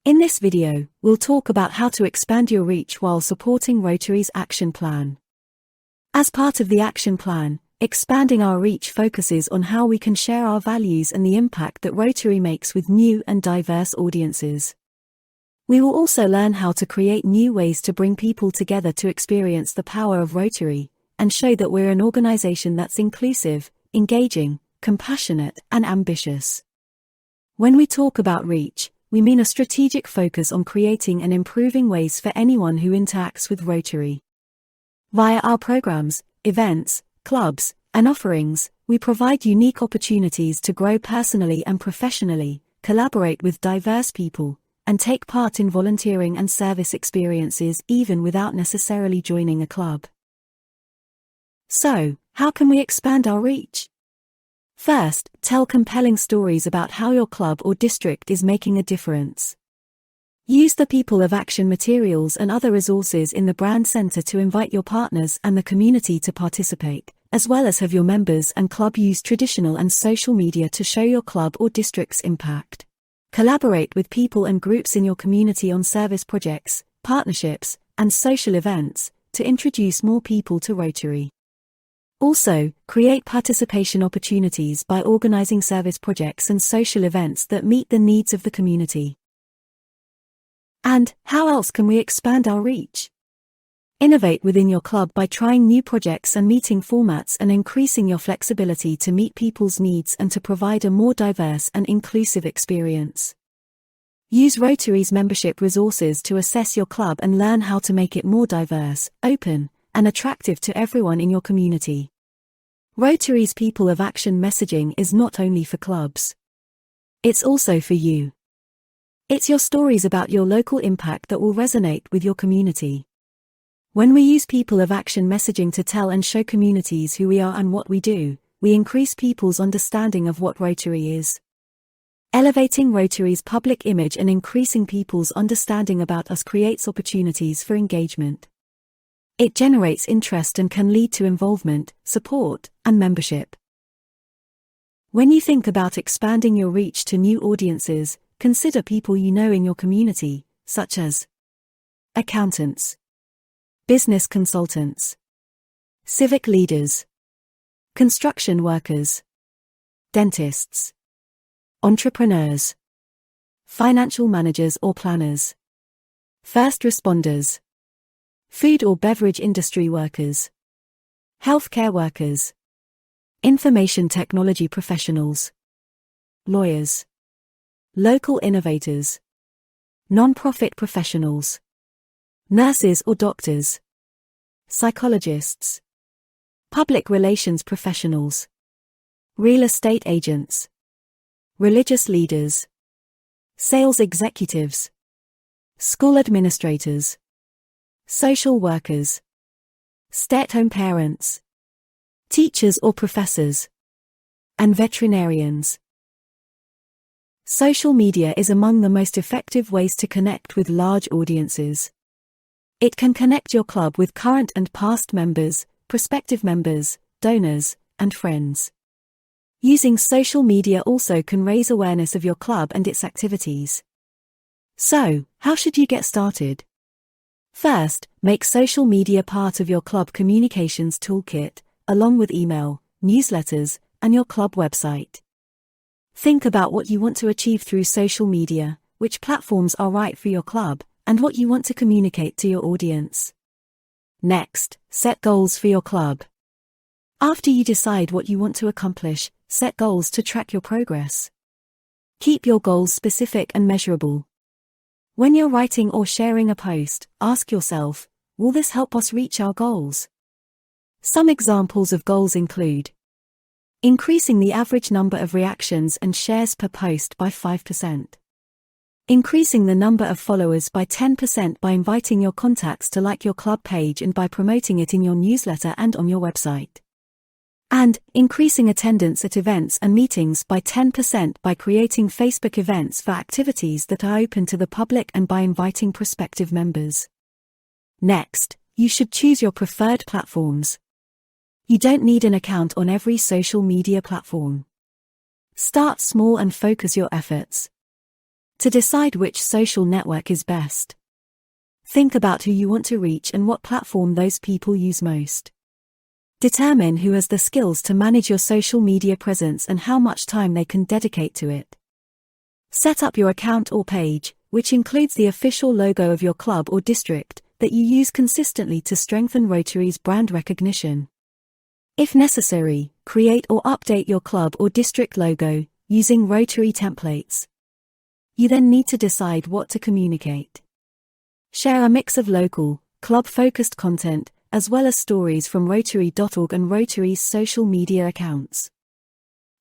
In this video, we'll talk about how to expand your reach while supporting Rotary's action plan. As part of the action plan, expanding our reach focuses on how we can share our values and the impact that Rotary makes with new and diverse audiences. We will also learn how to create new ways to bring people together to experience the power of Rotary, and show that we're an organization that's inclusive, engaging, compassionate, and ambitious. When we talk about reach, we mean a strategic focus on creating and improving ways for anyone who interacts with Rotary. Via our programs, events, clubs, and offerings, we provide unique opportunities to grow personally and professionally, collaborate with diverse people, and take part in volunteering and service experiences even without necessarily joining a club. So, how can we expand our reach? First, tell compelling stories about how your club or district is making a difference. Use the People of Action materials and other resources in the Brand Center to invite your partners and the community to participate, as well as have your members and club use traditional and social media to show your club or district's impact. Collaborate with people and groups in your community on service projects, partnerships, and social events to introduce more people to Rotary. Also, create participation opportunities by organizing service projects and social events that meet the needs of the community. And how else can we expand our reach? Innovate within your club by trying new projects and meeting formats and increasing your flexibility to meet people's needs and to provide a more diverse and inclusive experience. Use Rotary's membership resources to assess your club and learn how to make it more diverse, open, and attractive to everyone in your community. Rotary's People of Action messaging is not only for clubs. It's also for you. It's your stories about your local impact that will resonate with your community. When we use People of Action messaging to tell and show communities who we are and what we do, we increase people's understanding of what Rotary is. Elevating Rotary's public image and increasing people's understanding about us creates opportunities for engagement. It generates interest and can lead to involvement, support, and membership. When you think about expanding your reach to new audiences, consider people you know in your community, such as accountants, business consultants, civic leaders, construction workers, dentists, entrepreneurs, financial managers or planners, first responders, food or beverage industry workers, healthcare workers, information technology professionals, lawyers, local innovators, non-profit professionals, nurses or doctors, psychologists, public relations professionals, real estate agents, religious leaders, sales executives, school administrators, social workers, stay-at-home parents, teachers or professors, and veterinarians. Social media is among the most effective ways to connect with large audiences. It can connect your club with current and past members, prospective members, donors, and friends. Using social media also can raise awareness of your club and its activities. So, how should you get started? First, make social media part of your club communications toolkit, along with email, newsletters, and your club website. Think about what you want to achieve through social media, which platforms are right for your club, and what you want to communicate to your audience. Next, set goals for your club. After you decide what you want to accomplish, set goals to track your progress. Keep your goals specific and measurable. When you're writing or sharing a post, ask yourself, will this help us reach our goals? Some examples of goals include increasing the average number of reactions and shares per post by 5%. Increasing the number of followers by 10% by inviting your contacts to like your club page and by promoting it in your newsletter and on your website. And increasing attendance at events and meetings by 10% by creating Facebook events for activities that are open to the public and by inviting prospective members. Next, you should choose your preferred platforms. You don't need an account on every social media platform. Start small and focus your efforts. To decide which social network is best, think about who you want to reach and what platform those people use most. Determine who has the skills to manage your social media presence and how much time they can dedicate to it. Set up your account or page, which includes the official logo of your club or district, that you use consistently to strengthen Rotary's brand recognition. If necessary, create or update your club or district logo, using Rotary templates. You then need to decide what to communicate. Share a mix of local, club-focused content, as well as stories from Rotary.org and Rotary's social media accounts.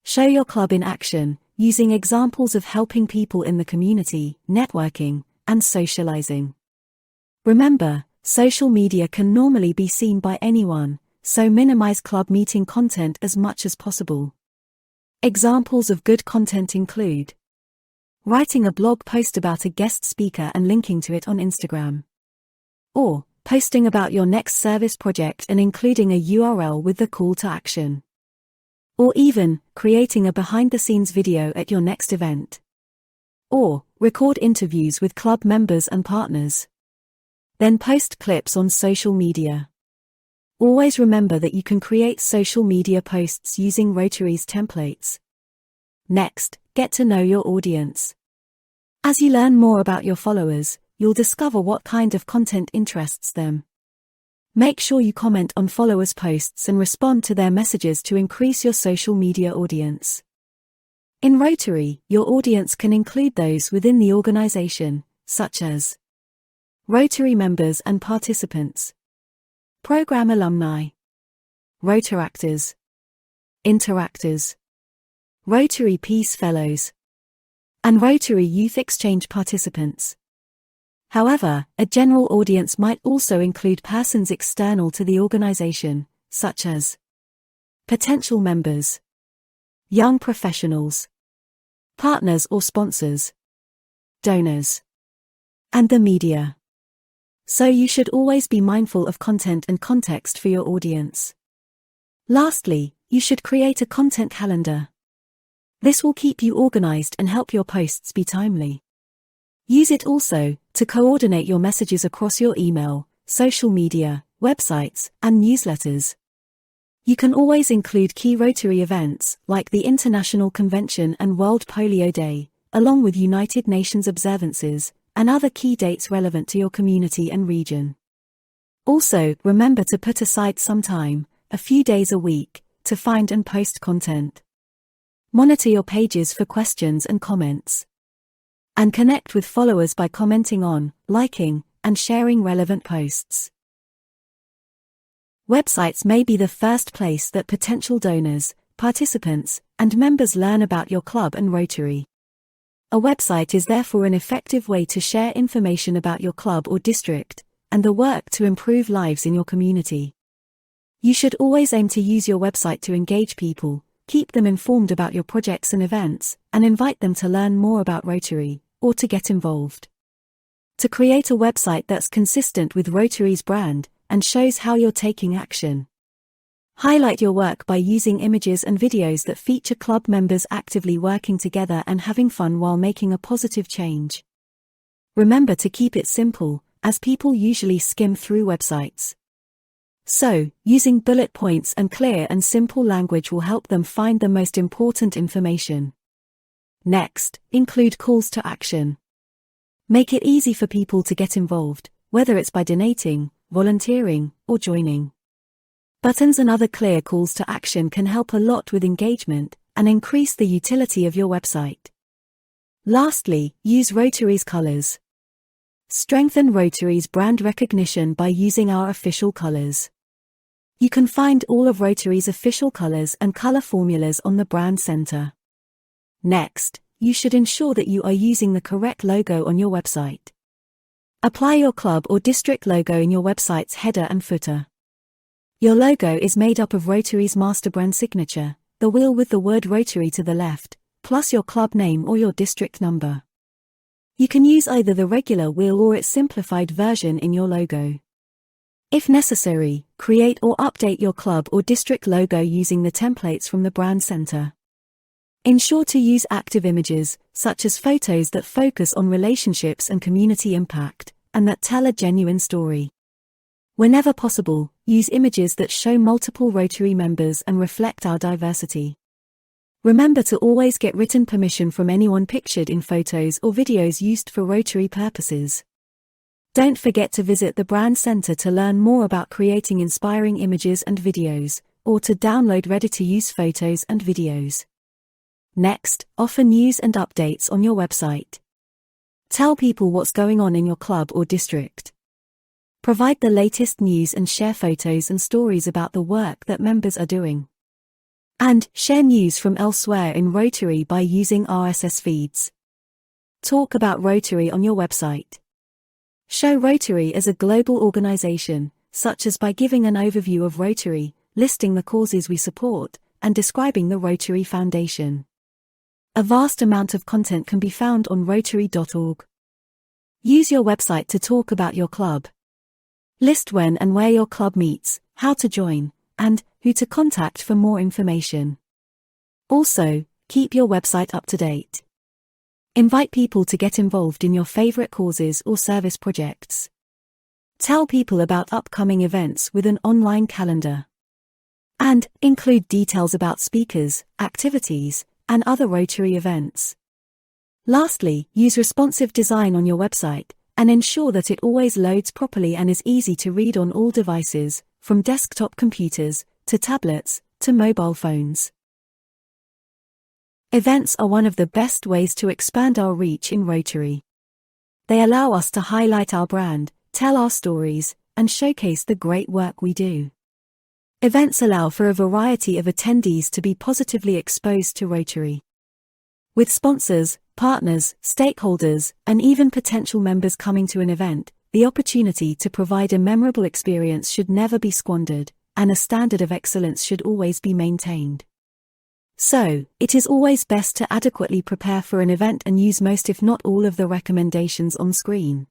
Show your club in action, using examples of helping people in the community, networking, and socializing. Remember, social media can normally be seen by anyone, so minimize club meeting content as much as possible. Examples of good content include writing a blog post about a guest speaker and linking to it on Instagram, or posting about your next service project and including a URL with the call to action, or even creating a behind-the-scenes video at your next event, or record interviews with club members and partners. Then post clips on social media. Always remember that you can create social media posts using Rotary's templates. Next, get to know your audience. As you learn more about your followers, you'll discover what kind of content interests them. Make sure you comment on followers' posts and respond to their messages to increase your social media audience. In Rotary, your audience can include those within the organization, such as Rotary members and participants, program alumni, Rotaractors, Interactors, Rotary Peace Fellows, and Rotary Youth Exchange participants. However, a general audience might also include persons external to the organization, such as potential members, young professionals, partners or sponsors, donors, and the media. So you should always be mindful of content and context for your audience. Lastly, you should create a content calendar. This will keep you organized and help your posts be timely. Use it also to coordinate your messages across your email, social media, websites, and newsletters. You can always include key Rotary events like the International Convention and World Polio Day, along with United Nations observances, and other key dates relevant to your community and region. Also, remember to put aside some time, a few days a week, to find and post content. Monitor your pages for questions and comments. And connect with followers by commenting on, liking, and sharing relevant posts. Websites may be the first place that potential donors, participants, and members learn about your club and Rotary. A website is therefore an effective way to share information about your club or district, and the work to improve lives in your community. You should always aim to use your website to engage people, keep them informed about your projects and events, and invite them to learn more about Rotary, or to get involved. To create a website that's consistent with Rotary's brand, and shows how you're taking action. Highlight your work by using images and videos that feature club members actively working together and having fun while making a positive change. Remember to keep it simple, as people usually skim through websites. So, using bullet points and clear and simple language will help them find the most important information. Next, include calls to action. Make it easy for people to get involved, whether it's by donating, volunteering, or joining. Buttons and other clear calls to action can help a lot with engagement and increase the utility of your website. Lastly, use Rotary's colors. Strengthen Rotary's brand recognition by using our official colors. You can find all of Rotary's official colors and color formulas on the Brand Center. Next, you should ensure that you are using the correct logo on your website. Apply your club or district logo in your website's header and footer. Your logo is made up of Rotary's master brand signature, the wheel with the word Rotary to the left, plus your club name or your district number. You can use either the regular wheel or its simplified version in your logo. If necessary, create or update your club or district logo using the templates from the Brand Center. Ensure to use active images, such as photos that focus on relationships and community impact, and that tell a genuine story. Whenever possible, use images that show multiple Rotary members and reflect our diversity. Remember to always get written permission from anyone pictured in photos or videos used for Rotary purposes. Don't forget to visit the Brand Center to learn more about creating inspiring images and videos, or to download ready-to-use photos and videos. Next, offer news and updates on your website. Tell people what's going on in your club or district. Provide the latest news and share photos and stories about the work that members are doing. And share news from elsewhere in Rotary by using RSS feeds. Talk about Rotary on your website. Show Rotary as a global organization, such as by giving an overview of Rotary, listing the causes we support, and describing the Rotary Foundation. A vast amount of content can be found on Rotary.org. Use your website to talk about your club. List when and where your club meets, how to join, and who to contact for more information. Also, keep your website up to date. Invite people to get involved in your favorite causes or service projects. Tell people about upcoming events with an online calendar. And include details about speakers, activities, and other Rotary events. Lastly, use responsive design on your website, and ensure that it always loads properly and is easy to read on all devices, from desktop computers, to tablets, to mobile phones. Events are one of the best ways to expand our reach in Rotary. They allow us to highlight our brand, tell our stories, and showcase the great work we do. Events allow for a variety of attendees to be positively exposed to Rotary. With sponsors, partners, stakeholders, and even potential members coming to an event, the opportunity to provide a memorable experience should never be squandered, and a standard of excellence should always be maintained. So, it is always best to adequately prepare for an event and use most if not all of the recommendations on screen.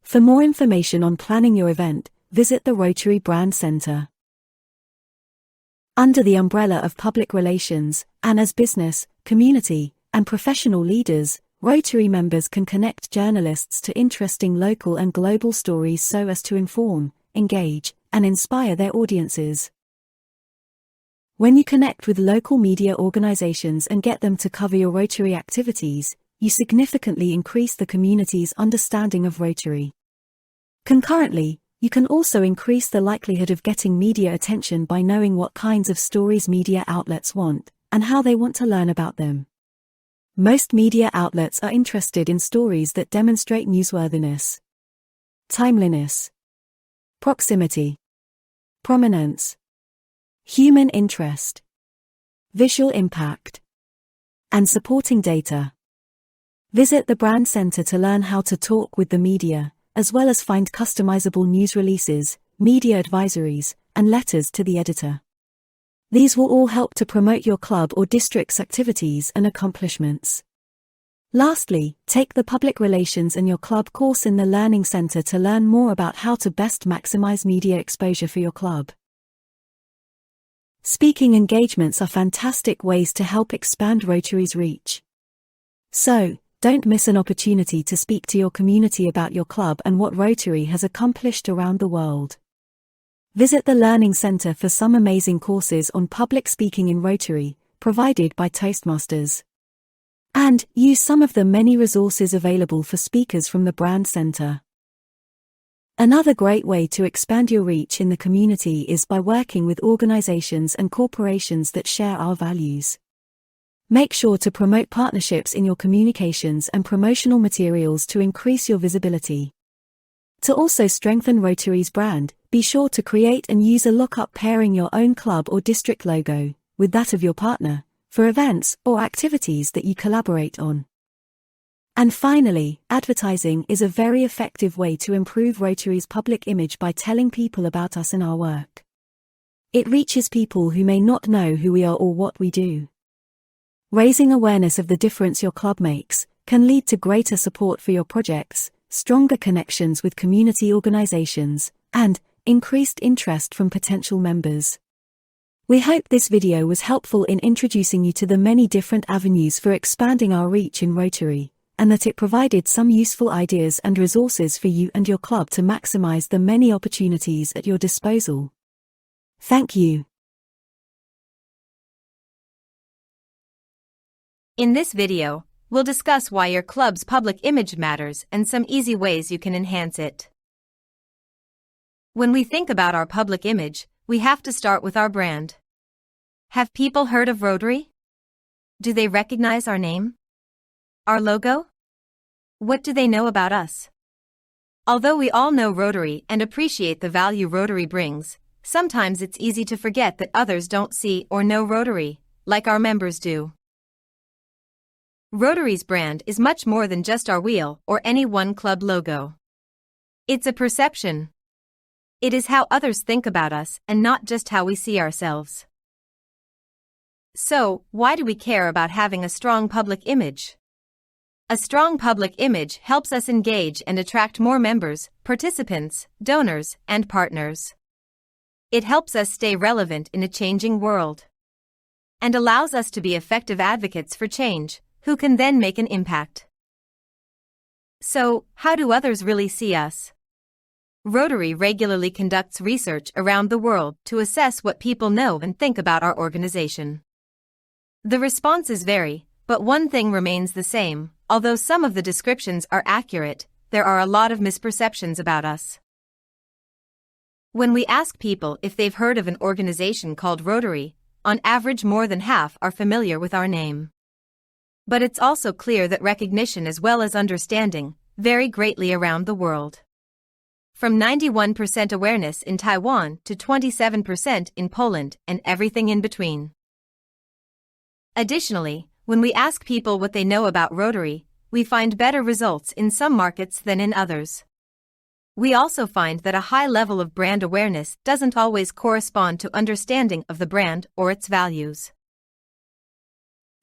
For more information on planning your event, visit the Rotary Brand Center. Under the umbrella of public relations, and as business, community, and professional leaders, Rotary members can connect journalists to interesting local and global stories so as to inform, engage, and inspire their audiences. When you connect with local media organizations and get them to cover your Rotary activities, you significantly increase the community's understanding of Rotary. Concurrently, you can also increase the likelihood of getting media attention by knowing what kinds of stories media outlets want, and how they want to learn about them. Most media outlets are interested in stories that demonstrate newsworthiness, timeliness, proximity, prominence, human interest, visual impact, and supporting data. Visit the Brand Center to learn how to talk with the media, as well as find customizable news releases, media advisories, and letters to the editor. These will all help to promote your club or district's activities and accomplishments. Lastly, take the Public Relations and Your Club course in the Learning Center to learn more about how to best maximize media exposure for your club. Speaking engagements are fantastic ways to help expand Rotary's reach. So, don't miss an opportunity to speak to your community about your club and what Rotary has accomplished around the world. Visit the Learning Center for some amazing courses on public speaking in Rotary, provided by Toastmasters. And use some of the many resources available for speakers from the Brand Center. Another great way to expand your reach in the community is by working with organizations and corporations that share our values. Make sure to promote partnerships in your communications and promotional materials to increase your visibility. To also strengthen Rotary's brand, be sure to create and use a lookup pairing your own club or district logo with that of your partner for events or activities that you collaborate on. And finally, advertising is a very effective way to improve Rotary's public image by telling people about us and our work. It reaches people who may not know who we are or what we do. Raising awareness of the difference your club makes can lead to greater support for your projects, stronger connections with community organizations, and increased interest from potential members. We hope this video was helpful in introducing you to the many different avenues for expanding our reach in Rotary, and that it provided some useful ideas and resources for you and your club to maximize the many opportunities at your disposal. Thank you. In this video, we'll discuss why your club's public image matters and some easy ways you can enhance it. When we think about our public image, we have to start with our brand. Have people heard of Rotary? Do they recognize our name? Our logo? What do they know about us? Although we all know Rotary and appreciate the value Rotary brings, sometimes it's easy to forget that others don't see or know Rotary, like our members do. Rotary's brand is much more than just our wheel or any one club logo. It's a perception. It is how others think about us and not just how we see ourselves. So, why do we care about having a strong public image? A strong public image helps us engage and attract more members, participants, donors, and partners. It helps us stay relevant in a changing world and allows us to be effective advocates for change, who can then make an impact. So, how do others really see us? Rotary regularly conducts research around the world to assess what people know and think about our organization. The responses vary, but one thing remains the same: although some of the descriptions are accurate, there are a lot of misperceptions about us. When we ask people if they've heard of an organization called Rotary, on average more than half are familiar with our name. But it's also clear that recognition as well as understanding vary greatly around the world. From 91% awareness in Taiwan to 27% in Poland and everything in between. Additionally, when we ask people what they know about Rotary, we find better results in some markets than in others. We also find that a high level of brand awareness doesn't always correspond to understanding of the brand or its values.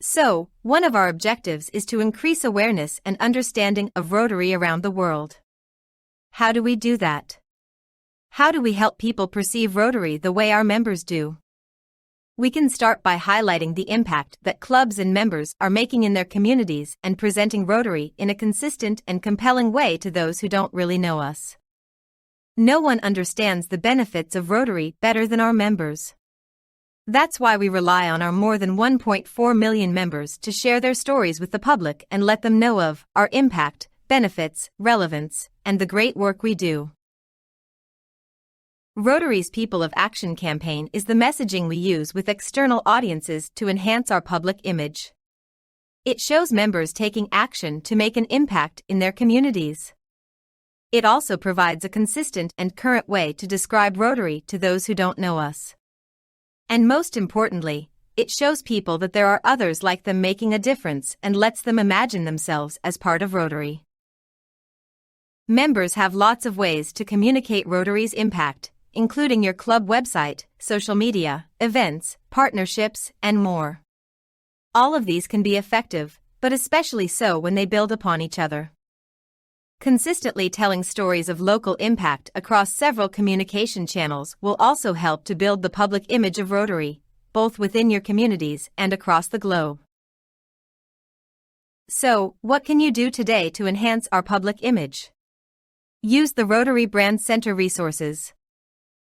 So, one of our objectives is to increase awareness and understanding of Rotary around the world. How do we do that? How do we help people perceive Rotary the way our members do? We can start by highlighting the impact that clubs and members are making in their communities and presenting Rotary in a consistent and compelling way to those who don't really know us. No one understands the benefits of Rotary better than our members. That's why we rely on our more than 1.4 million members to share their stories with the public and let them know of our impact, benefits, relevance, and the great work we do. Rotary's People of Action campaign is the messaging we use with external audiences to enhance our public image. It shows members taking action to make an impact in their communities. It also provides a consistent and current way to describe Rotary to those who don't know us. And most importantly, it shows people that there are others like them making a difference and lets them imagine themselves as part of Rotary. Members have lots of ways to communicate Rotary's impact, including your club website, social media, events, partnerships, and more. All of these can be effective, but especially so when they build upon each other. Consistently telling stories of local impact across several communication channels will also help to build the public image of Rotary, both within your communities and across the globe. So, what can you do today to enhance our public image? Use the Rotary Brand Center resources.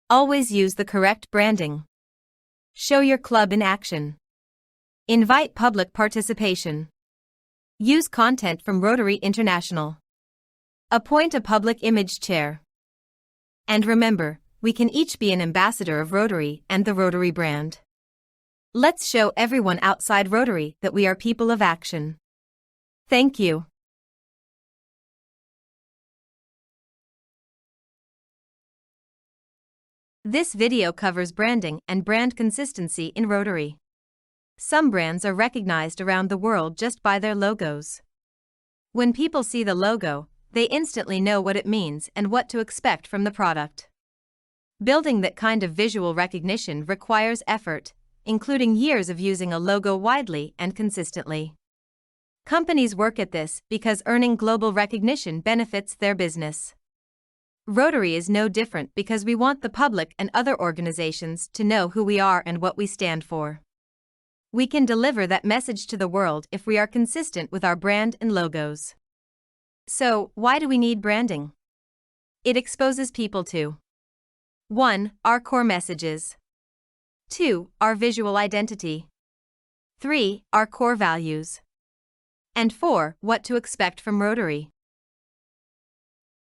Always use the correct branding. Show your club in action. Invite public participation. Use content from Rotary International. Appoint a public image chair. And remember, we can each be an ambassador of Rotary and the Rotary brand. Let's show everyone outside Rotary that we are people of action. Thank you. This video covers branding and brand consistency in Rotary. Some brands are recognized around the world just by their logos. When people see the logo, they instantly know what it means and what to expect from the product. Building that kind of visual recognition requires effort, including years of using a logo widely and consistently. Companies work at this because earning global recognition benefits their business. Rotary is no different because we want the public and other organizations to know who we are and what we stand for. We can deliver that message to the world if we are consistent with our brand and logos. So, why do we need branding? It exposes people to 1. Our core messages. 2. Our visual identity. 3. Our core values. And 4. What to expect from Rotary.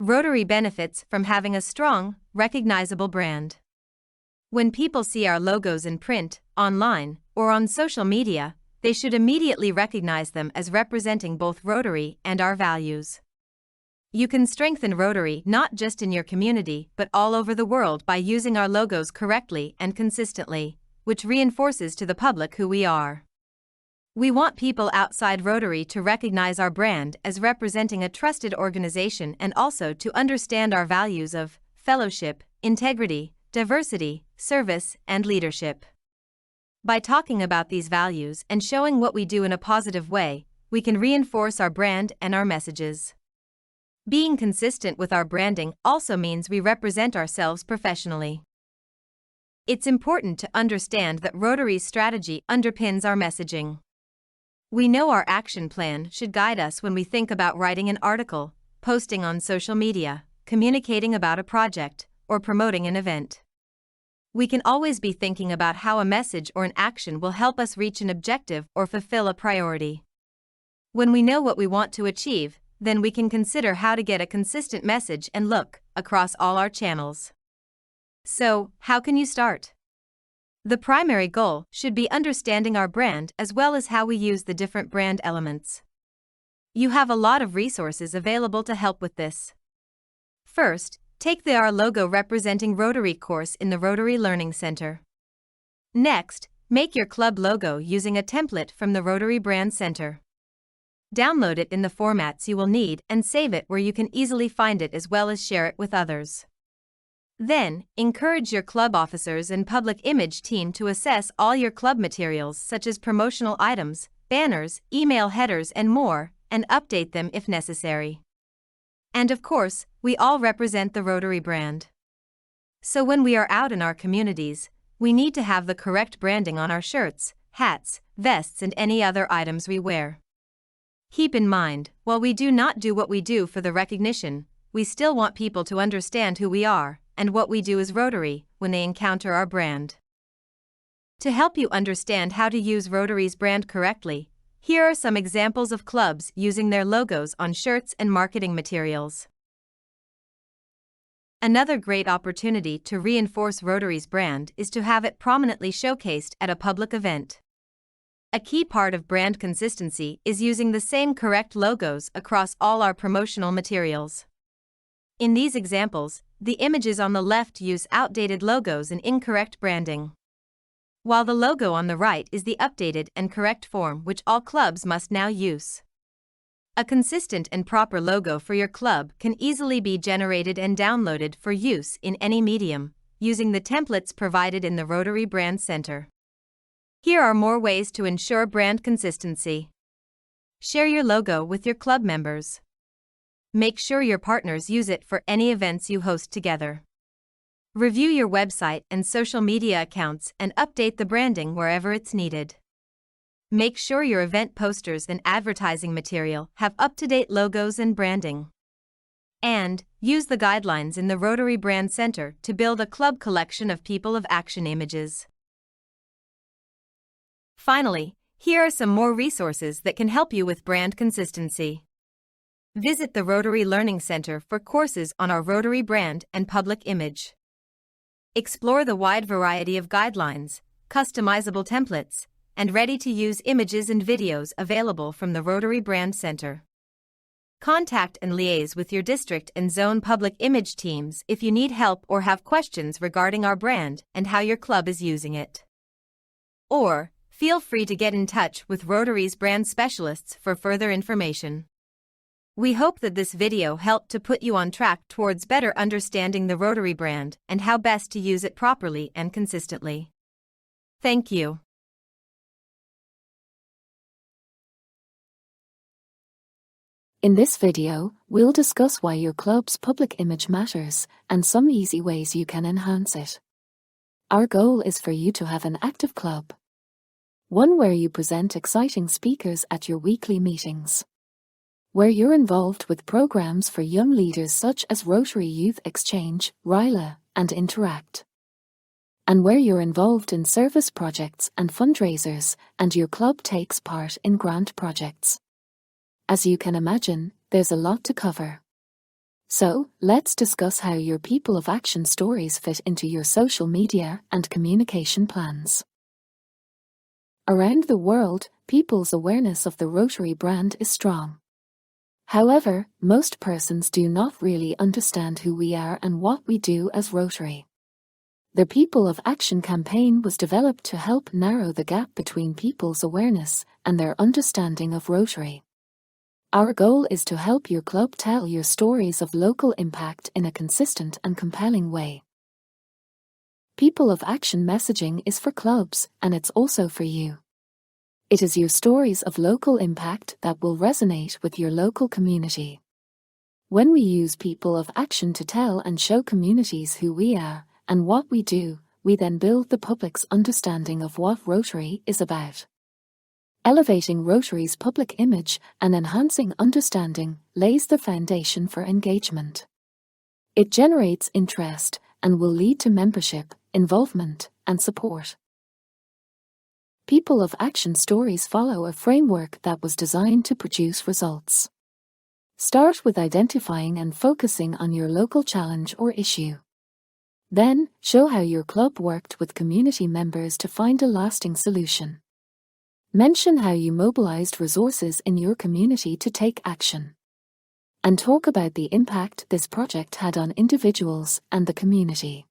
Rotary benefits from having a strong, recognizable brand. When people see our logos in print, online, or on social media, they should immediately recognize them as representing both Rotary and our values. You can strengthen Rotary not just in your community but all over the world by using our logos correctly and consistently, which reinforces to the public who we are. We want people outside Rotary to recognize our brand as representing a trusted organization and also to understand our values of fellowship, integrity, diversity, service, and leadership. By talking about these values and showing what we do in a positive way, we can reinforce our brand and our messages. Being consistent with our branding also means we represent ourselves professionally. It's important to understand that Rotary's strategy underpins our messaging. We know our action plan should guide us when we think about writing an article, posting on social media, communicating about a project, or promoting an event. We can always be thinking about how a message or an action will help us reach an objective or fulfill a priority. When we know what we want to achieve, then we can consider how to get a consistent message and look across all our channels. So, how can you start? The primary goal should be understanding our brand as well as how we use the different brand elements. You have a lot of resources available to help with this. First, take the Our Logo Representing Rotary course in the Rotary Learning Center. Next, make your club logo using a template from the Rotary Brand Center. Download it in the formats you will need and save it where you can easily find it as well as share it with others. Then, encourage your club officers and public image team to assess all your club materials such as promotional items, banners, email headers and more, and update them if necessary. And of course, we all represent the Rotary brand. So when we are out in our communities, we need to have the correct branding on our shirts, hats, vests and any other items we wear. Keep in mind, while we do not do what we do for the recognition, we still want people to understand who we are and what we do as Rotary when they encounter our brand. To help you understand how to use Rotary's brand correctly, here are some examples of clubs using their logos on shirts and marketing materials. Another great opportunity to reinforce Rotary's brand is to have it prominently showcased at a public event. A key part of brand consistency is using the same correct logos across all our promotional materials. In these examples, the images on the left use outdated logos and incorrect branding, while the logo on the right is the updated and correct form which all clubs must now use. A consistent and proper logo for your club can easily be generated and downloaded for use in any medium, using the templates provided in the Rotary Brand Center. Here are more ways to ensure brand consistency. Share your logo with your club members. Make sure your partners use it for any events you host together. Review your website and social media accounts and update the branding wherever it's needed. Make sure your event posters and advertising material have up-to-date logos and branding. And use the guidelines in the Rotary Brand Center to build a club collection of people of action images. Finally, here are some more resources that can help you with brand consistency. Visit the Rotary Learning Center for courses on our Rotary brand and public image. Explore the wide variety of guidelines, customizable templates, and ready-to-use images and videos available from the Rotary Brand Center. Contact and liaise with your district and zone public image teams if you need help or have questions regarding our brand and how your club is using it. Or, feel free to get in touch with Rotary's brand specialists for further information. We hope that this video helped to put you on track towards better understanding the Rotary brand and how best to use it properly and consistently. Thank you. In this video, we'll discuss why your club's public image matters and some easy ways you can enhance it. Our goal is for you to have an active club. One where you present exciting speakers at your weekly meetings. Where you're involved with programs for young leaders such as Rotary Youth Exchange, RYLA, and Interact. And where you're involved in service projects and fundraisers, and your club takes part in grant projects. As you can imagine, there's a lot to cover. So, let's discuss how your People of Action stories fit into your social media and communication plans. Around the world, people's awareness of the Rotary brand is strong. However, most persons do not really understand who we are and what we do as Rotary. The People of Action campaign was developed to help narrow the gap between people's awareness and their understanding of Rotary. Our goal is to help your club tell your stories of local impact in a consistent and compelling way. People of Action messaging is for clubs, and it's also for you. It is your stories of local impact that will resonate with your local community. When we use People of Action to tell and show communities who we are and what we do, we then build the public's understanding of what Rotary is about. Elevating Rotary's public image and enhancing understanding lays the foundation for engagement. It generates interest and will lead to membership, involvement, and support. People of Action stories follow a framework that was designed to produce results. Start with identifying and focusing on your local challenge or issue. Then, show how your club worked with community members to find a lasting solution. Mention how you mobilized resources in your community to take action. And talk about the impact this project had on individuals and the community.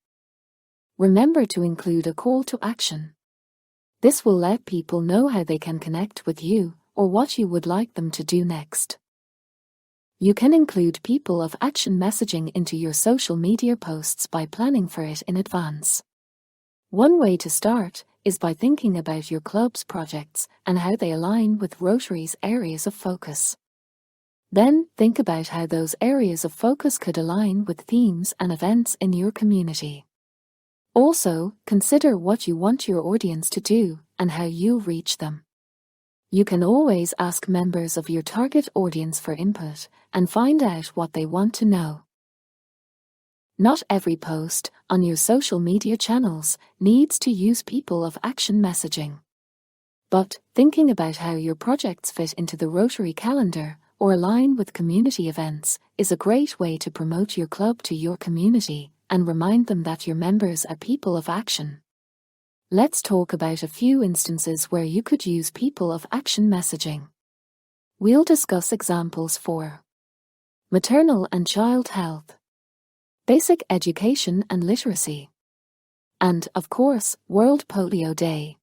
Remember to include a call to action. This will let people know how they can connect with you or what you would like them to do next. You can include People of Action messaging into your social media posts by planning for it in advance. One way to start is by thinking about your club's projects and how they align with Rotary's areas of focus. Then, think about how those areas of focus could align with themes and events in your community. Also, consider what you want your audience to do and how you'll reach them. You can always ask members of your target audience for input and find out what they want to know. Not every post on your social media channels needs to use People of Action messaging. But thinking about how your projects fit into the Rotary calendar or align with community events is a great way to promote your club to your community and remind them that your members are People of Action. Let's talk about a few instances where you could use People of Action messaging. We'll discuss examples for maternal and child health, basic education and literacy, and, of course, World Polio Day.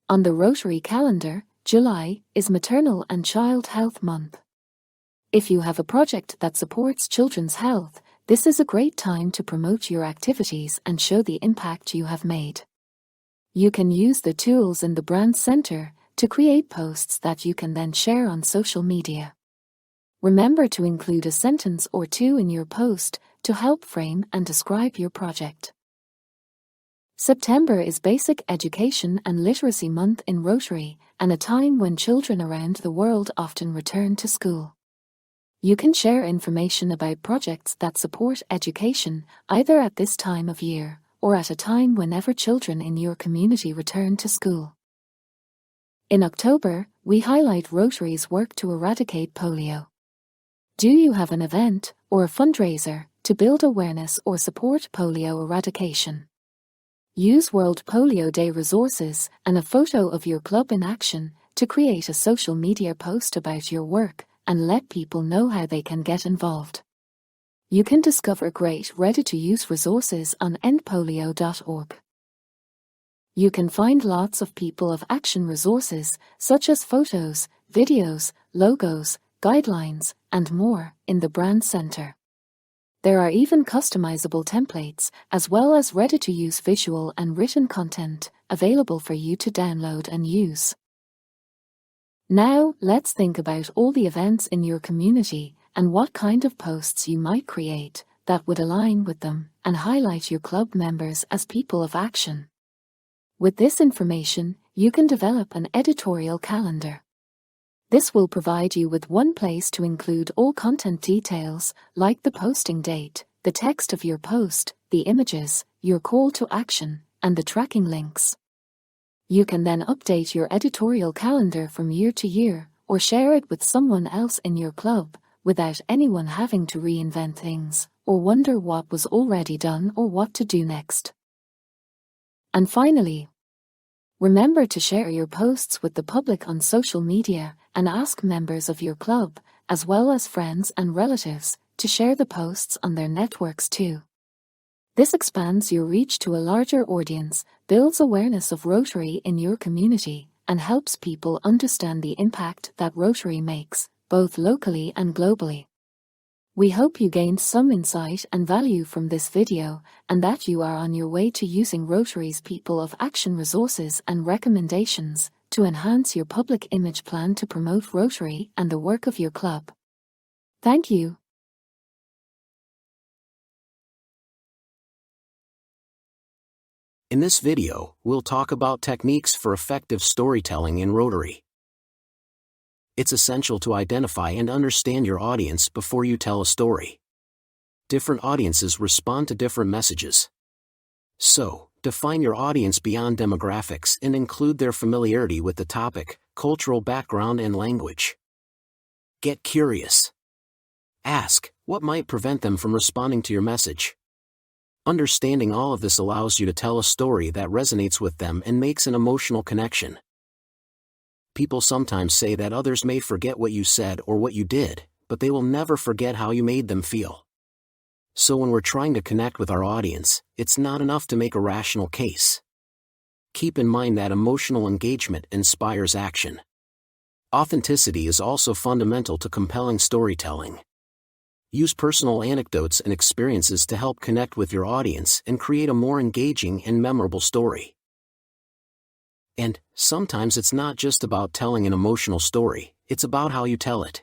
On the Rotary calendar, July is Maternal and Child Health Month. If you have a project that supports children's health, this is a great time to promote your activities and show the impact you have made. You can use the tools in the Brand Center to create posts that you can then share on social media. Remember to include a sentence or two in your post to help frame and describe your project. September is Basic Education and Literacy Month in Rotary, and a time when children around the world often return to school. You can share information about projects that support education either at this time of year or at a time whenever children in your community return to school. In October, we highlight Rotary's work to eradicate polio. Do you have an event or a fundraiser to build awareness or support polio eradication? Use World Polio Day resources and a photo of your club in action to create a social media post about your work and let people know how they can get involved. You can discover great ready-to-use resources on endpolio.org. You can find lots of People of Action resources, such as photos, videos, logos, guidelines, and more, in the Brand Center. There are even customizable templates, as well as ready-to-use visual and written content, available for you to download and use. Now, let's think about all the events in your community and what kind of posts you might create that would align with them and highlight your club members as people of action. With this information, you can develop an editorial calendar. This will provide you with one place to include all content details, like the posting date, the text of your post, the images, your call to action, and the tracking links. You can then update your editorial calendar from year to year, or share it with someone else in your club, without anyone having to reinvent things, or wonder what was already done or what to do next. And finally, remember to share your posts with the public on social media and ask members of your club, as well as friends and relatives, to share the posts on their networks too. This expands your reach to a larger audience, builds awareness of Rotary in your community, and helps people understand the impact that Rotary makes, both locally and globally. We hope you gained some insight and value from this video, and that you are on your way to using Rotary's People of Action resources and recommendations to enhance your public image plan to promote Rotary and the work of your club. Thank you. In this video, we'll talk about techniques for effective storytelling in Rotary. It's essential to identify and understand your audience before you tell a story. Different audiences respond to different messages. So, define your audience beyond demographics and include their familiarity with the topic, cultural background, and language. Get curious. Ask, what might prevent them from responding to your message? Understanding all of this allows you to tell a story that resonates with them and makes an emotional connection. People sometimes say that others may forget what you said or what you did, but they will never forget how you made them feel. So when we're trying to connect with our audience, it's not enough to make a rational case. Keep in mind that emotional engagement inspires action. Authenticity is also fundamental to compelling storytelling. Use personal anecdotes and experiences to help connect with your audience and create a more engaging and memorable story. And, sometimes it's not just about telling an emotional story, it's about how you tell it.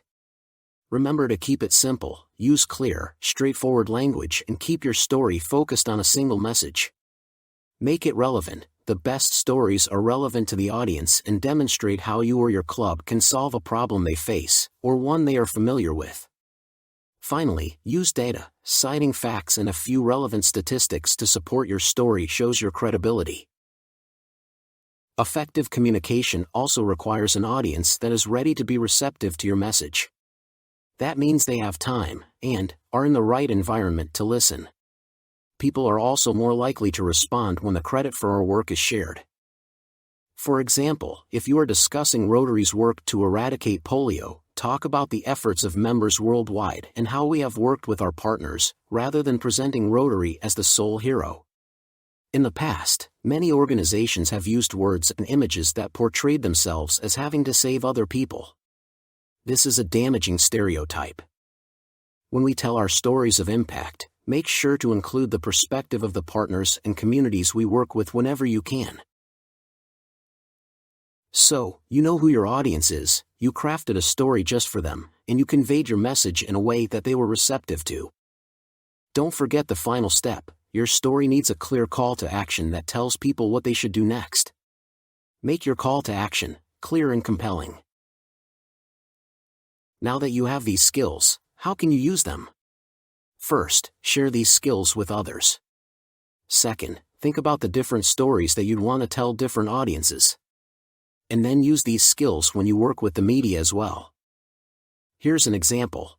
Remember to keep it simple, use clear, straightforward language, and keep your story focused on a single message. Make it relevant. The best stories are relevant to the audience and demonstrate how you or your club can solve a problem they face, or one they are familiar with. Finally, use data, citing facts and a few relevant statistics to support your story shows your credibility. Effective communication also requires an audience that is ready to be receptive to your message. That means they have time, and are in the right environment to listen. People are also more likely to respond when the credit for our work is shared. For example, if you are discussing Rotary's work to eradicate polio, talk about the efforts of members worldwide and how we have worked with our partners, rather than presenting Rotary as the sole hero. In the past, many organizations have used words and images that portrayed themselves as having to save other people. This is a damaging stereotype. When we tell our stories of impact, make sure to include the perspective of the partners and communities we work with whenever you can. So, you know who your audience is, you crafted a story just for them, and you conveyed your message in a way that they were receptive to. Don't forget the final step, your story needs a clear call to action that tells people what they should do next. Make your call to action clear and compelling. Now that you have these skills, how can you use them? First, share these skills with others. Second, think about the different stories that you'd want to tell different audiences. And then use these skills when you work with the media as well. Here's an example.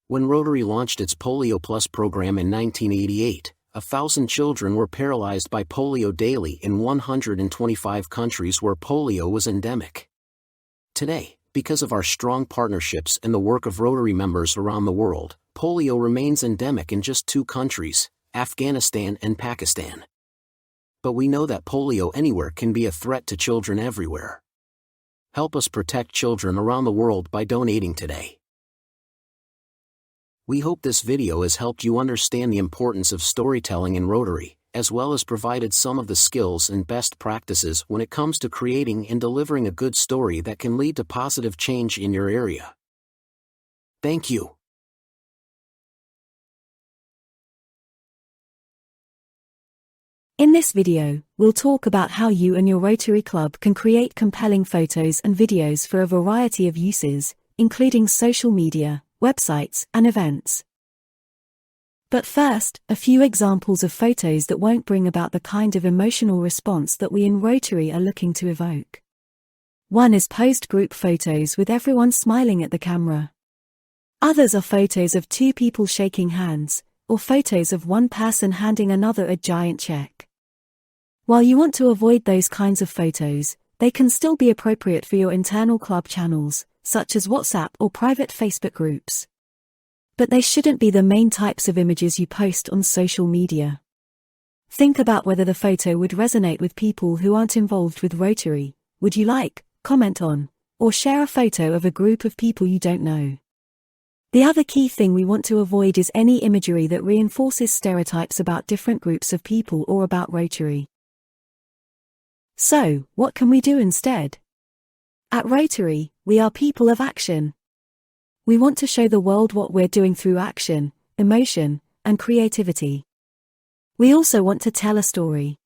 When Rotary launched its Polio Plus program in 1988, 1,000 children were paralyzed by polio daily in 125 countries where polio was endemic. Today, because of our strong partnerships and the work of Rotary members around the world, polio remains endemic in just 2 countries, Afghanistan and Pakistan. But we know that polio anywhere can be a threat to children everywhere. Help us protect children around the world by donating today. We hope this video has helped you understand the importance of storytelling in Rotary, as well as provided some of the skills and best practices when it comes to creating and delivering a good story that can lead to positive change in your area. Thank you. In this video, we'll talk about how you and your Rotary Club can create compelling photos and videos for a variety of uses, including social media, websites, and events. But first, a few examples of photos that won't bring about the kind of emotional response that we in Rotary are looking to evoke. One is posed group photos with everyone smiling at the camera. Others are photos of two people shaking hands, or photos of one person handing another a giant check. While you want to avoid those kinds of photos, they can still be appropriate for your internal club channels, such as WhatsApp or private Facebook groups. But they shouldn't be the main types of images you post on social media. Think about whether the photo would resonate with people who aren't involved with Rotary. Would you like, comment on, or share a photo of a group of people you don't know? The other key thing we want to avoid is any imagery that reinforces stereotypes about different groups of people or about Rotary. So, what can we do instead? At Rotary, we are people of action. We want to show the world what we're doing through action, emotion, and creativity. We also want to tell a story.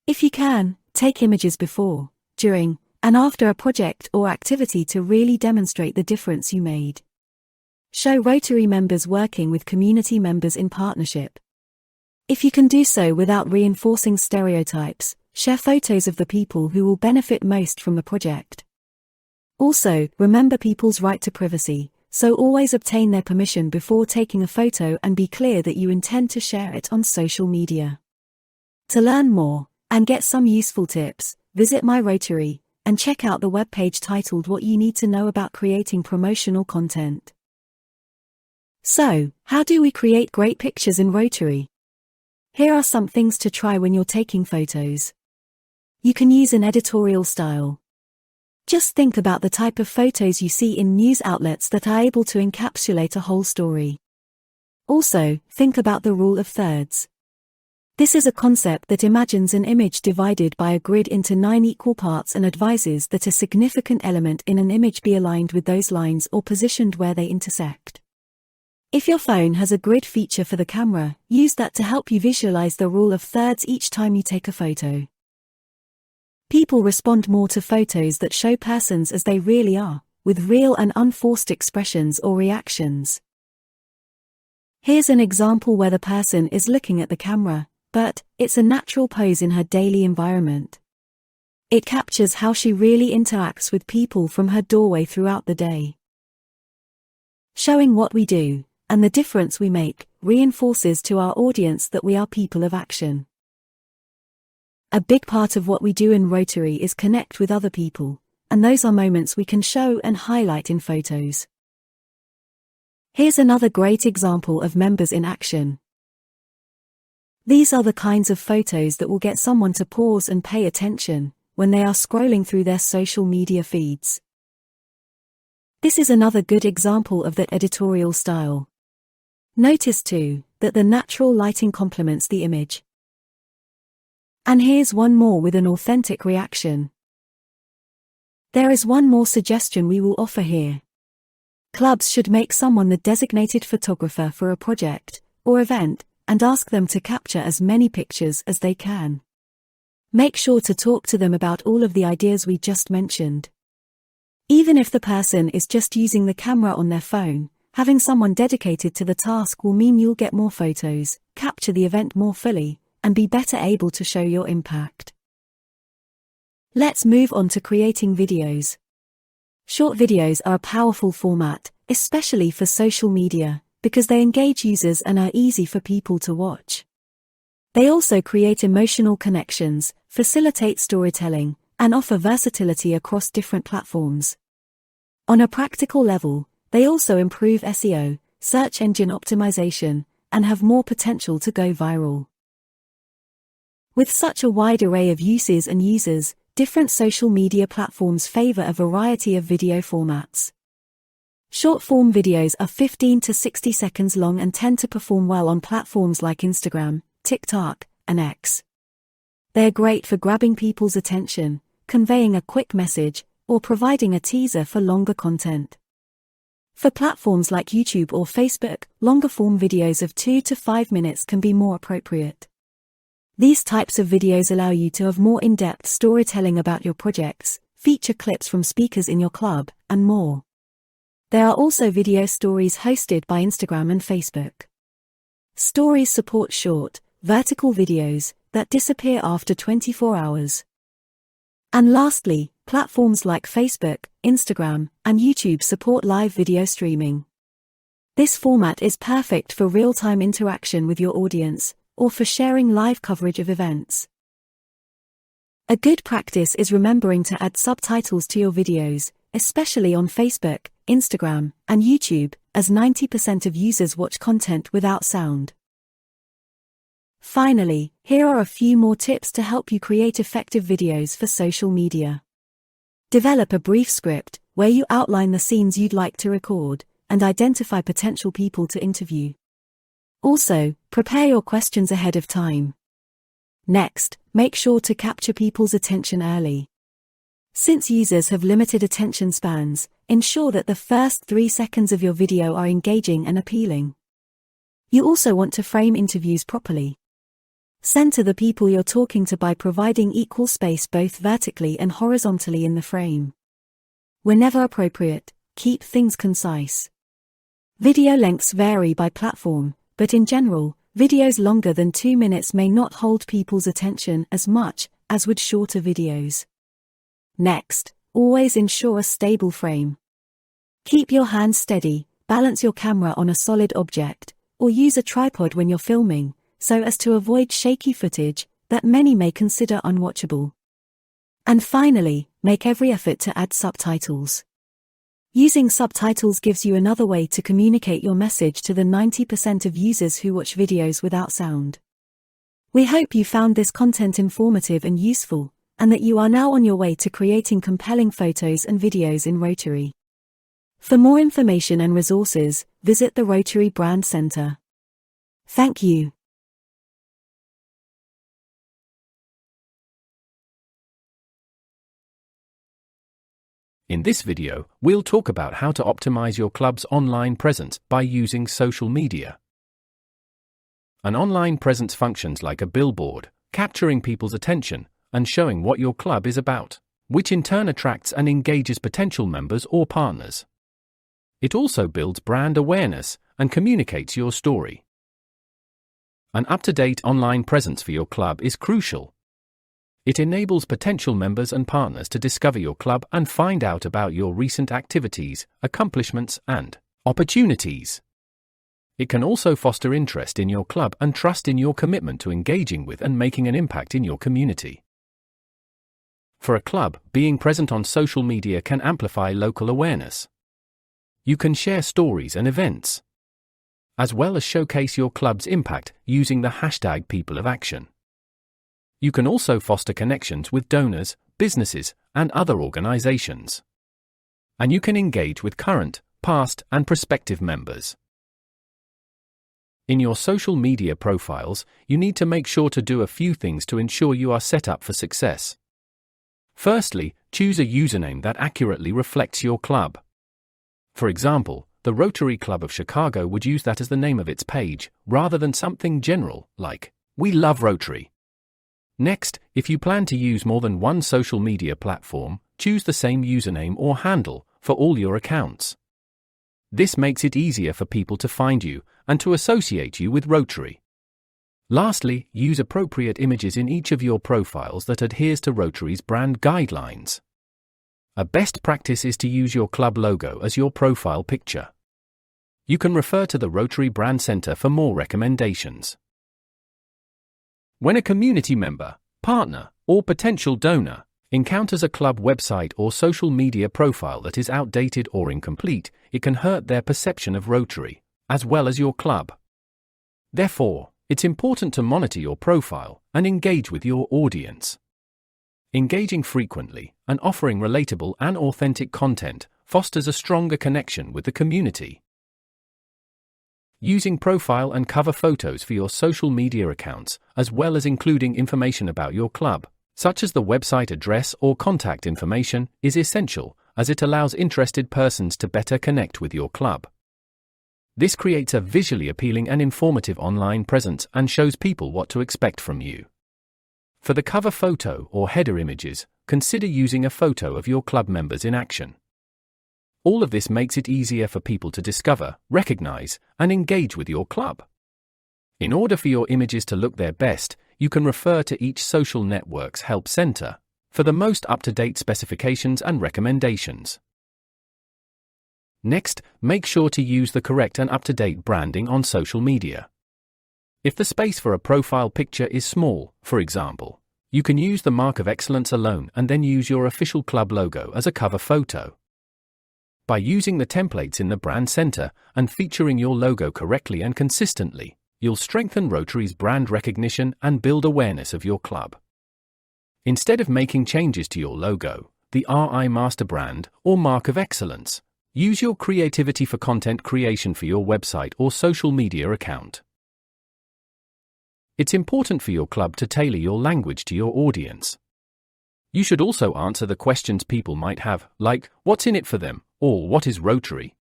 If you can, take images before, during, and after a project or activity to really demonstrate the difference you made. Show Rotary members working with community members in partnership. If you can do so without reinforcing stereotypes, share photos of the people who will benefit most from the project. Also, remember people's right to privacy, so always obtain their permission before taking a photo and be clear that you intend to share it on social media. To learn more, and get some useful tips, visit My Rotary, and check out the webpage titled What You Need to Know About Creating Promotional Content. So, how do we create great pictures in Rotary? Here are some things to try when you're taking photos. You can use an editorial style. Just think about the type of photos you see in news outlets that are able to encapsulate a whole story. Also, think about the rule of thirds. This is a concept that imagines an image divided by a grid into 9 equal parts and advises that a significant element in an image be aligned with those lines or positioned where they intersect. If your phone has a grid feature for the camera, use that to help you visualize the rule of thirds each time you take a photo. People respond more to photos that show persons as they really are, with real and unforced expressions or reactions. Here's an example where the person is looking at the camera, but it's a natural pose in her daily environment. It captures how she really interacts with people from her doorway throughout the day. Showing what we do, and the difference we make, reinforces to our audience that we are people of action. A big part of what we do in Rotary is connect with other people, and those are moments we can show and highlight in photos. Here's another great example of members in action. These are the kinds of photos that will get someone to pause and pay attention when they are scrolling through their social media feeds. This is another good example of that editorial style. Notice too, that the natural lighting complements the image. And here's one more with an authentic reaction. There is one more suggestion we will offer here. Clubs should make someone the designated photographer for a project or event and ask them to capture as many pictures as they can. Make sure to talk to them about all of the ideas we just mentioned. Even if the person is just using the camera on their phone, having someone dedicated to the task will mean you'll get more photos, capture the event more fully, and be better able to show your impact. Let's move on to creating videos. Short videos are a powerful format, especially for social media, because they engage users and are easy for people to watch. They also create emotional connections, facilitate storytelling, and offer versatility across different platforms. On a practical level, they also improve SEO, search engine optimization, and have more potential to go viral. With such a wide array of uses and users, different social media platforms favor a variety of video formats. Short-form videos are 15 to 60 seconds long and tend to perform well on platforms like Instagram, TikTok, and X. They're great for grabbing people's attention, conveying a quick message, or providing a teaser for longer content. For platforms like YouTube or Facebook, longer-form videos of 2 to 5 minutes can be more appropriate. These types of videos allow you to have more in-depth storytelling about your projects, feature clips from speakers in your club, and more. There are also video stories hosted by Instagram and Facebook. Stories support short, vertical videos that disappear after 24 hours. And lastly, platforms like Facebook, Instagram, and YouTube support live video streaming. This format is perfect for real-time interaction with your audience, or for sharing live coverage of events. A good practice is remembering to add subtitles to your videos, especially on Facebook, Instagram, and YouTube, as 90% of users watch content without sound. Finally, here are a few more tips to help you create effective videos for social media. Develop a brief script, where you outline the scenes you'd like to record, and identify potential people to interview. Also, prepare your questions ahead of time. Next, make sure to capture people's attention early. Since users have limited attention spans, ensure that the first 3 seconds of your video are engaging and appealing. You also want to frame interviews properly. Center the people you're talking to by providing equal space both vertically and horizontally in the frame. Whenever appropriate, keep things concise. Video lengths vary by platform, but in general, videos longer than 2 minutes may not hold people's attention as much as would shorter videos. Next, always ensure a stable frame. Keep your hands steady, balance your camera on a solid object, or use a tripod when you're filming, so as to avoid shaky footage that many may consider unwatchable. And finally, make every effort to add subtitles. Using subtitles gives you another way to communicate your message to the 90% of users who watch videos without sound. We hope you found this content informative and useful, and that you are now on your way to creating compelling photos and videos in Rotary. For more information and resources, visit the Rotary Brand Center. Thank you. In this video, we'll talk about how to optimize your club's online presence by using social media. An online presence functions like a billboard, capturing people's attention and showing what your club is about, which in turn attracts and engages potential members or partners. It also builds brand awareness and communicates your story. An up-to-date online presence for your club is crucial. It enables potential members and partners to discover your club and find out about your recent activities, accomplishments, and opportunities. It can also foster interest in your club and trust in your commitment to engaging with and making an impact in your community. For a club, being present on social media can amplify local awareness. You can share stories and events, as well as showcase your club's impact using the hashtag #PeopleOfAction. You can also foster connections with donors, businesses, and other organizations. And you can engage with current, past, and prospective members. In your social media profiles, you need to make sure to do a few things to ensure you are set up for success. Firstly, choose a username that accurately reflects your club. For example, the Rotary Club of Chicago would use that as the name of its page, rather than something general, like, "We love Rotary." Next, if you plan to use more than one social media platform, choose the same username or handle for all your accounts. This makes it easier for people to find you and to associate you with Rotary. Lastly, use appropriate images in each of your profiles that adheres to Rotary's brand guidelines. A best practice is to use your club logo as your profile picture. You can refer to the Rotary Brand Center for more recommendations. When a community member, partner, or potential donor encounters a club website or social media profile that is outdated or incomplete, it can hurt their perception of Rotary, as well as your club. Therefore, it's important to monitor your profile and engage with your audience. Engaging frequently and offering relatable and authentic content fosters a stronger connection with the community. using profile and cover photos for your social media accounts, as well as including information about your club, such as the website address or contact information, is essential, as it allows interested persons to better connect with your club. This creates a visually appealing and informative online presence and shows people what to expect from you. For the cover photo or header images, consider using a photo of your club members in action. All of this makes it easier for people to discover, recognize, and engage with your club. In order for your images to look their best, you can refer to each social network's help center for the most up-to-date specifications and recommendations. Next, make sure to use the correct and up-to-date branding on social media. If the space for a profile picture is small, for example, you can use the Mark of Excellence alone and then use your official club logo as a cover photo. By using the templates in the Brand Center and featuring your logo correctly and consistently, you'll strengthen Rotary's brand recognition and build awareness of your club. Instead of making changes to your logo, the RI Master Brand, or Mark of Excellence, use your creativity for content creation for your website or social media account. It's important for your club to tailor your language to your audience. You should also answer the questions people might have, like, what's in it for them, or what is Rotary?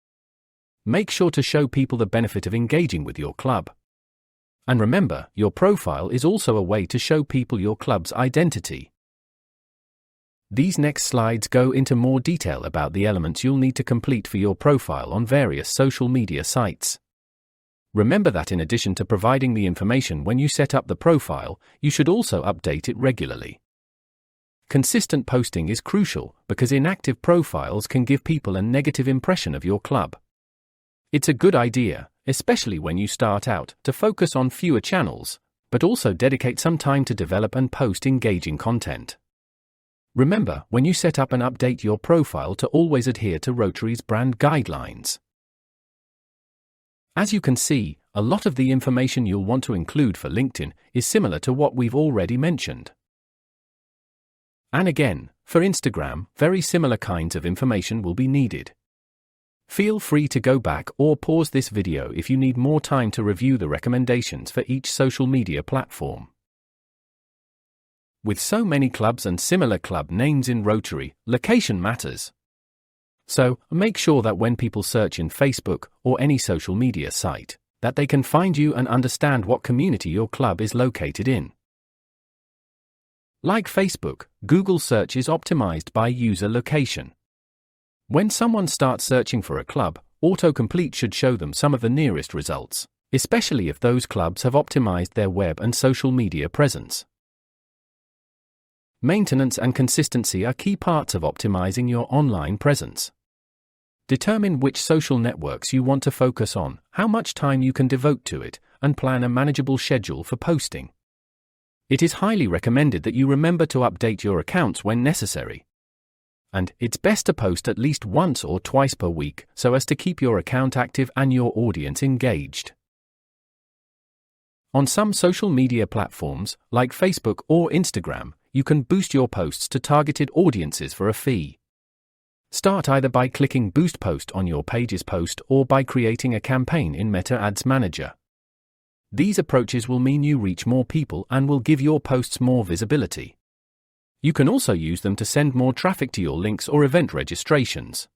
Make sure to show people the benefit of engaging with your club. And remember, your profile is also a way to show people your club's identity. These next slides go into more detail about the elements you'll need to complete for your profile on various social media sites. Remember that in addition to providing the information when you set up the profile, you should also update it regularly. Consistent posting is crucial because inactive profiles can give people a negative impression of your club. It's a good idea, especially when you start out, to focus on fewer channels, but also dedicate some time to develop and post engaging content. Remember, when you set up and update your profile, to always adhere to Rotary's brand guidelines. As you can see, a lot of the information you'll want to include for LinkedIn is similar to what we've already mentioned. And again, for Instagram, very similar kinds of information will be needed. Feel free to go back or pause this video if you need more time to review the recommendations for each social media platform. With so many clubs and similar club names in Rotary, location matters. So, make sure that when people search in Facebook or any social media site, that they can find you and understand what community your club is located in. Like Facebook, Google search is optimized by user location. When someone starts searching for a club, autocomplete should show them some of the nearest results, especially if those clubs have optimized their web and social media presence. Maintenance and consistency are key parts of optimizing your online presence. Determine which social networks you want to focus on, how much time you can devote to it, and plan a manageable schedule for posting. It is highly recommended that you remember to update your accounts when necessary. And it's best to post at least once or twice per week so as to keep your account active and your audience engaged. On some social media platforms, like Facebook or Instagram, you can boost your posts to targeted audiences for a fee. Start either by clicking Boost Post on your page's post or by creating a campaign in Meta Ads Manager. These approaches will mean you reach more people and will give your posts more visibility. You can also use them to send more traffic to your links or event registrations.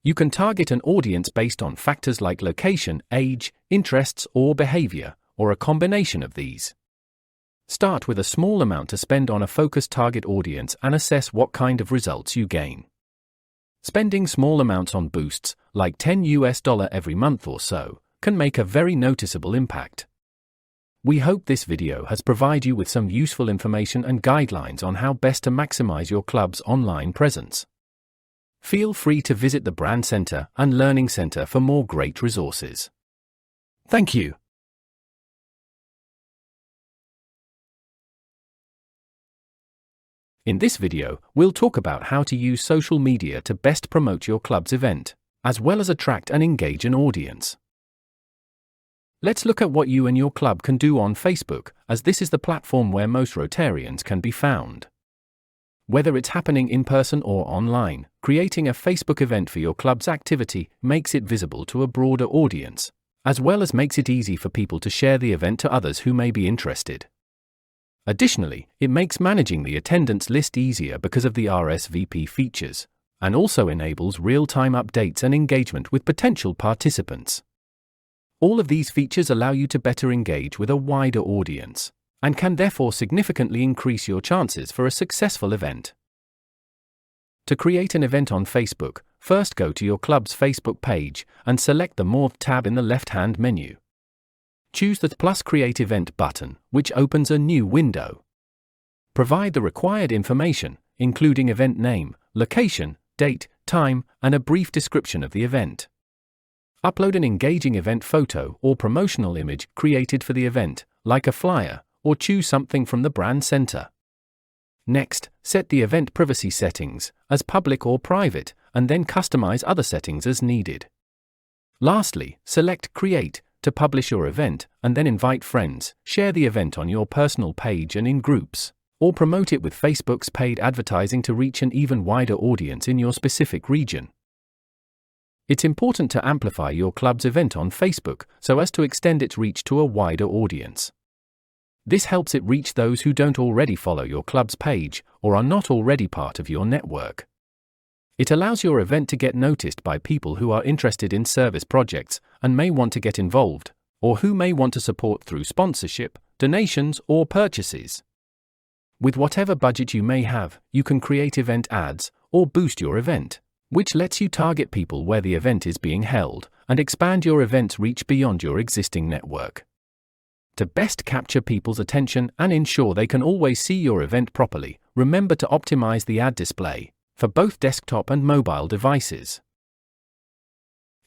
You can target an audience based on factors like location, age, interests, or behavior, or a combination of these. Start with a small amount to spend on a focused target audience and assess what kind of results you gain. Spending small amounts on boosts, like $10 every month or so, can make a very noticeable impact. We hope this video has provided you with some useful information and guidelines on how best to maximize your club's online presence. Feel free to visit the Brand Center and Learning Center for more great resources. Thank you. In this video, we'll talk about how to use social media to best promote your club's event, as well as attract and engage an audience. Let's look at what you and your club can do on Facebook, as this is the platform where most Rotarians can be found. Whether it's happening in person or online, creating a Facebook event for your club's activity makes it visible to a broader audience, as well as makes it easy for people to share the event to others who may be interested. Additionally, it makes managing the attendance list easier because of the RSVP features, and also enables real-time updates and engagement with potential participants. All of these features allow you to better engage with a wider audience, and can therefore significantly increase your chances for a successful event. To create an event on Facebook, first go to your club's Facebook page and select the More tab in the left-hand menu. Choose the plus Create Event button, which opens a new window. Provide the required information, including event name, location, date, time, and a brief description of the event. Upload an engaging event photo or promotional image created for the event, like a flyer, or choose something from the brand center. Next, set the event privacy settings as public or private, and then customize other settings as needed. Lastly, select Create to publish your event, and then invite friends, share the event on your personal page and in groups, or promote it with Facebook's paid advertising to reach an even wider audience in your specific region. It's important to amplify your club's event on Facebook so as to extend its reach to a wider audience. This helps it reach those who don't already follow your club's page or are not already part of your network. It allows your event to get noticed by people who are interested in service projects and may want to get involved, or who may want to support through sponsorship, donations, or purchases. With whatever budget you may have, you can create event ads or boost your event, which lets you target people where the event is being held and expand your event's reach beyond your existing network. To best capture people's attention and ensure they can always see your event properly, remember to optimize the ad display for both desktop and mobile devices.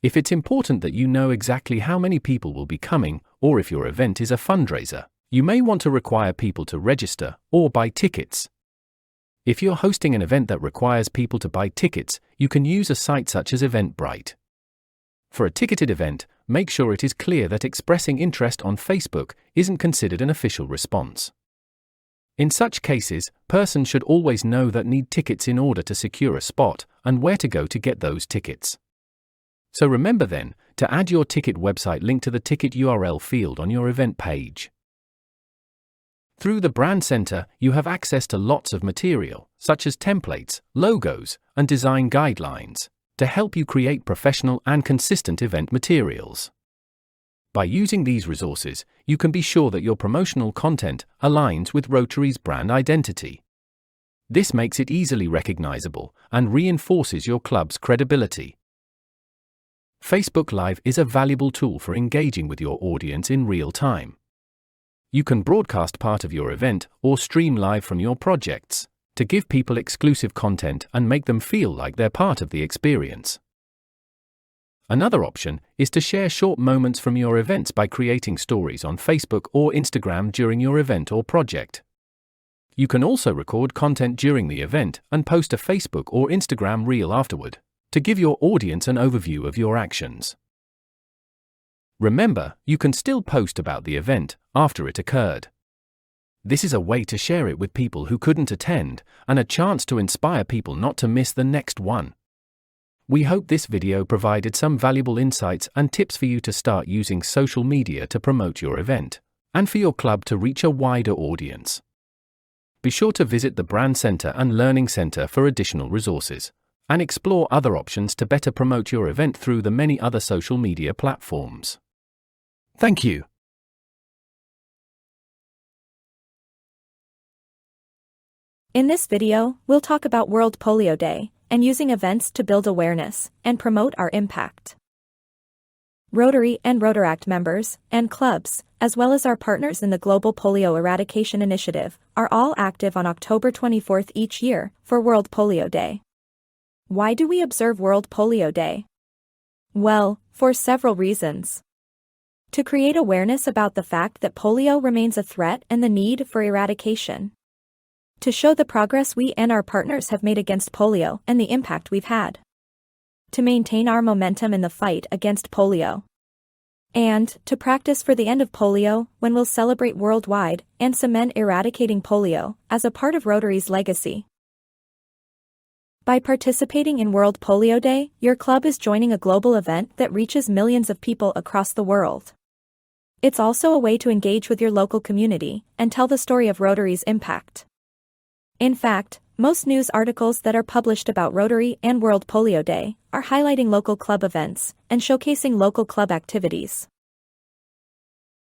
If it's important that you know exactly how many people will be coming, or if your event is a fundraiser, you may want to require people to register or buy tickets. If you're hosting an event that requires people to buy tickets, you can use a site such as Eventbrite. For a ticketed event, make sure it is clear that expressing interest on Facebook isn't considered an official response. In such cases, persons should always know that need tickets in order to secure a spot and where to go to get those tickets. So remember then to add your ticket website link to the ticket URL field on your event page. Through the Brand Center, you have access to lots of material, such as templates, logos, and design guidelines, to help you create professional and consistent event materials. By using these resources, you can be sure that your promotional content aligns with Rotary's brand identity. This makes it easily recognizable and reinforces your club's credibility. Facebook Live is a valuable tool for engaging with your audience in real time. You can broadcast part of your event or stream live from your projects to give people exclusive content and make them feel like they're part of the experience. Another option is to share short moments from your events by creating stories on Facebook or Instagram during your event or project. You can also record content during the event and post a Facebook or Instagram reel afterward to give your audience an overview of your actions. Remember, you can still post about the event after it occurred. This is a way to share it with people who couldn't attend and a chance to inspire people not to miss the next one. We hope this video provided some valuable insights and tips for you to start using social media to promote your event and for your club to reach a wider audience. Be sure to visit the Brand Center and Learning Center for additional resources and explore other options to better promote your event through the many other social media platforms. Thank you. In this video, we'll talk about World Polio Day and using events to build awareness and promote our impact. Rotary and Rotaract members and clubs, as well as our partners in the Global Polio Eradication Initiative, are all active on October 24th each year for World Polio Day. Why do we observe World Polio Day? Well, for several reasons. To create awareness about the fact that polio remains a threat and the need for eradication. To show the progress we and our partners have made against polio and the impact we've had. To maintain our momentum in the fight against polio. And to practice for the end of polio when we'll celebrate worldwide and cement eradicating polio as a part of Rotary's legacy. By participating in World Polio Day, your club is joining a global event that reaches millions of people across the world. It's also a way to engage with your local community and tell the story of Rotary's impact. In fact, most news articles that are published about Rotary and World Polio Day are highlighting local club events and showcasing local club activities.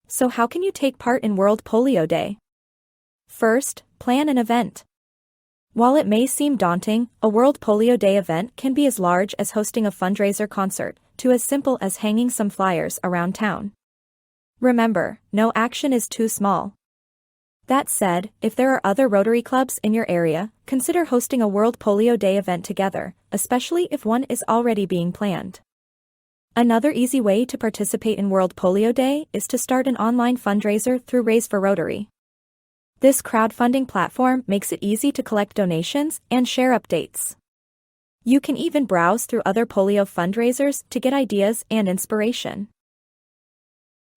So how can you take part in World Polio Day? First, plan an event. While it may seem daunting, a World Polio Day event can be as large as hosting a fundraiser concert to as simple as hanging some flyers around town. Remember, no action is too small. That said, if there are other Rotary clubs in your area, consider hosting a World Polio Day event together, especially if one is already being planned. Another easy way to participate in World Polio Day is to start an online fundraiser through Raise for Rotary. This crowdfunding platform makes it easy to collect donations and share updates. You can even browse through other polio fundraisers to get ideas and inspiration.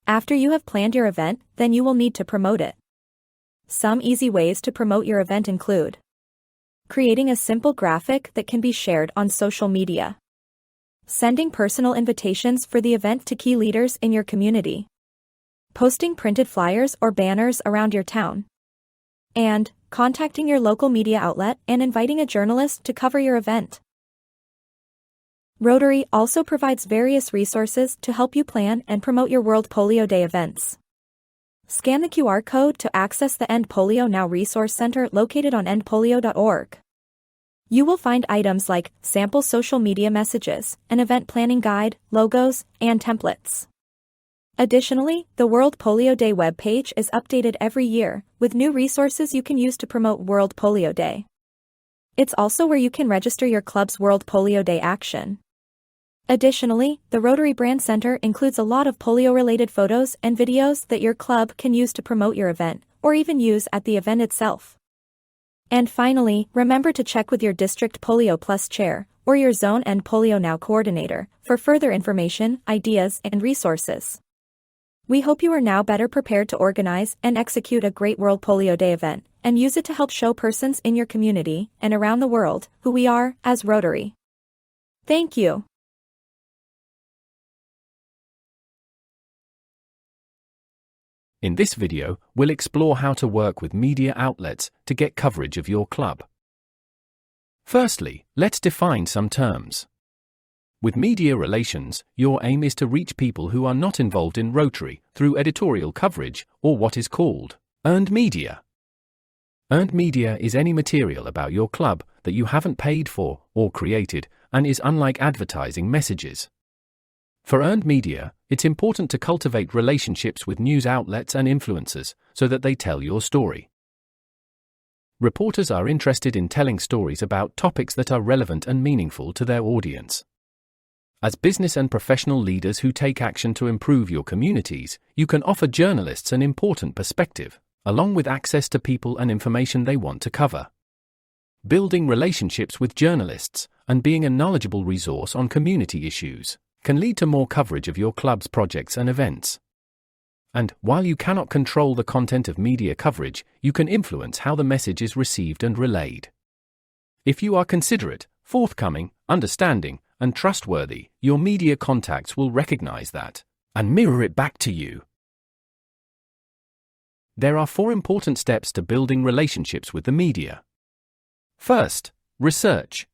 After you have planned your event, then you will need to promote it. Some easy ways to promote your event include creating a simple graphic that can be shared on social media, sending personal invitations for the event to key leaders in your community, posting printed flyers or banners around your town, and contacting your local media outlet and inviting a journalist to cover your event. Rotary also provides various resources to help you plan and promote your World Polio Day events. Scan the QR code to access the End Polio Now Resource Center located on endpolio.org. You will find items like sample social media messages, an event planning guide, logos, and templates. Additionally, the World Polio Day webpage is updated every year, with new resources you can use to promote World Polio Day. It's also where you can register your club's World Polio Day action. Additionally, the Rotary Brand Center includes a lot of polio-related photos and videos that your club can use to promote your event, or even use at the event itself. And finally, remember to check with your District Polio Plus Chair, or your Zone End Polio Now Coordinator, for further information, ideas, and resources. We hope you are now better prepared to organize and execute a great World Polio Day event, and use it to help show persons in your community and around the world who we are as Rotary. Thank you. In this video, we'll explore how to work with media outlets to get coverage of your club. Firstly, let's define some terms. With media relations, your aim is to reach people who are not involved in Rotary through editorial coverage or what is called earned media. Earned media is any material about your club that you haven't paid for or created and is unlike advertising messages. For earned media, it's important to cultivate relationships with news outlets and influencers so that they tell your story. Reporters are interested in telling stories about topics that are relevant and meaningful to their audience. As business and professional leaders who take action to improve your communities, you can offer journalists an important perspective, along with access to people and information they want to cover. Building relationships with journalists and being a knowledgeable resource on community issues can lead to more coverage of your club's projects and events. And, while you cannot control the content of media coverage, you can influence how the message is received and relayed. If you are considerate, forthcoming, understanding, and trustworthy, your media contacts will recognize that and mirror it back to you. There are 4 important steps to building relationships with the media. First, research.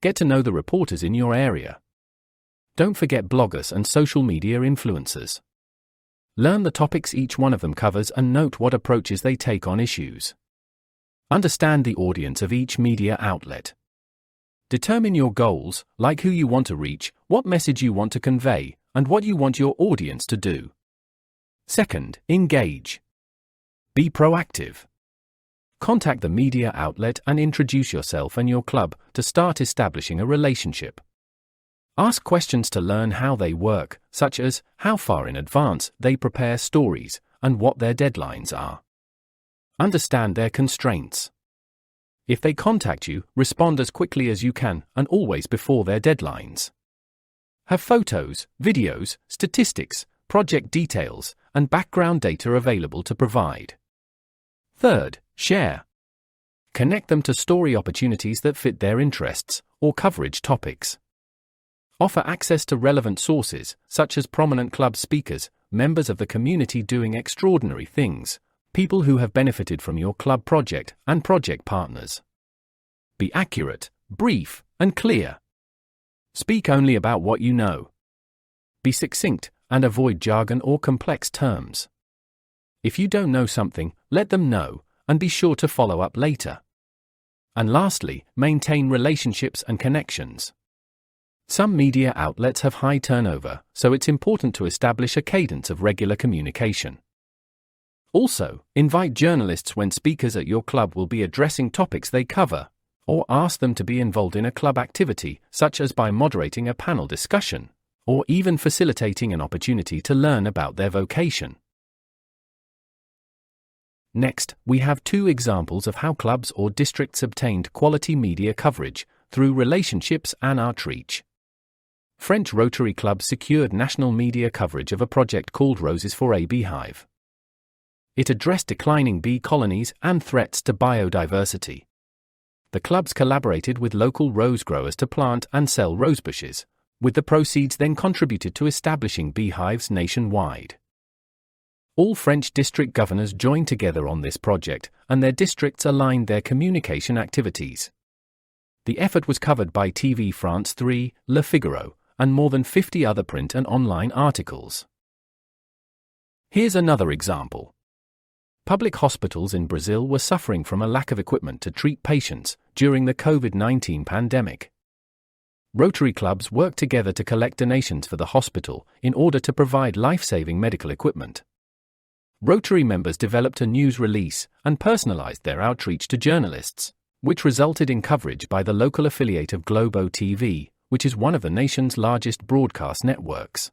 Get to know the reporters in your area. Don't forget bloggers and social media influencers. Learn the topics each one of them covers and note what approaches they take on issues. Understand the audience of each media outlet. Determine your goals, like who you want to reach, what message you want to convey, and what you want your audience to do. Second, engage. Be proactive. Contact the media outlet and introduce yourself and your club to start establishing a relationship. Ask questions to learn how they work, such as how far in advance they prepare stories and what their deadlines are. Understand their constraints. If they contact you, respond as quickly as you can and always before their deadlines. Have photos, videos, statistics, project details, and background data available to provide. Third, share. Connect them to story opportunities that fit their interests or coverage topics. Offer access to relevant sources, such as prominent club speakers, members of the community doing extraordinary things, people who have benefited from your club project, and project partners. Be accurate, brief, and clear. Speak only about what you know. Be succinct, and avoid jargon or complex terms. If you don't know something, let them know, and be sure to follow up later. And lastly, maintain relationships and connections. Some media outlets have high turnover, so it's important to establish a cadence of regular communication. Also, invite journalists when speakers at your club will be addressing topics they cover, or ask them to be involved in a club activity, such as by moderating a panel discussion, or even facilitating an opportunity to learn about their vocation. Next, we have 2 examples of how clubs or districts obtained quality media coverage through relationships and outreach. French Rotary clubs secured national media coverage of a project called Roses for a Beehive. It addressed declining bee colonies and threats to biodiversity. The clubs collaborated with local rose growers to plant and sell rosebushes, with the proceeds then contributed to establishing beehives nationwide. All French district governors joined together on this project, and their districts aligned their communication activities. The effort was covered by TV France 3, Le Figaro, and more than 50 other print and online articles. Here's another example. Public hospitals in Brazil were suffering from a lack of equipment to treat patients during the COVID-19 pandemic. Rotary clubs worked together to collect donations for the hospital in order to provide life-saving medical equipment. Rotary members developed a news release and personalized their outreach to journalists, which resulted in coverage by the local affiliate of Globo TV, which is one of the nation's largest broadcast networks.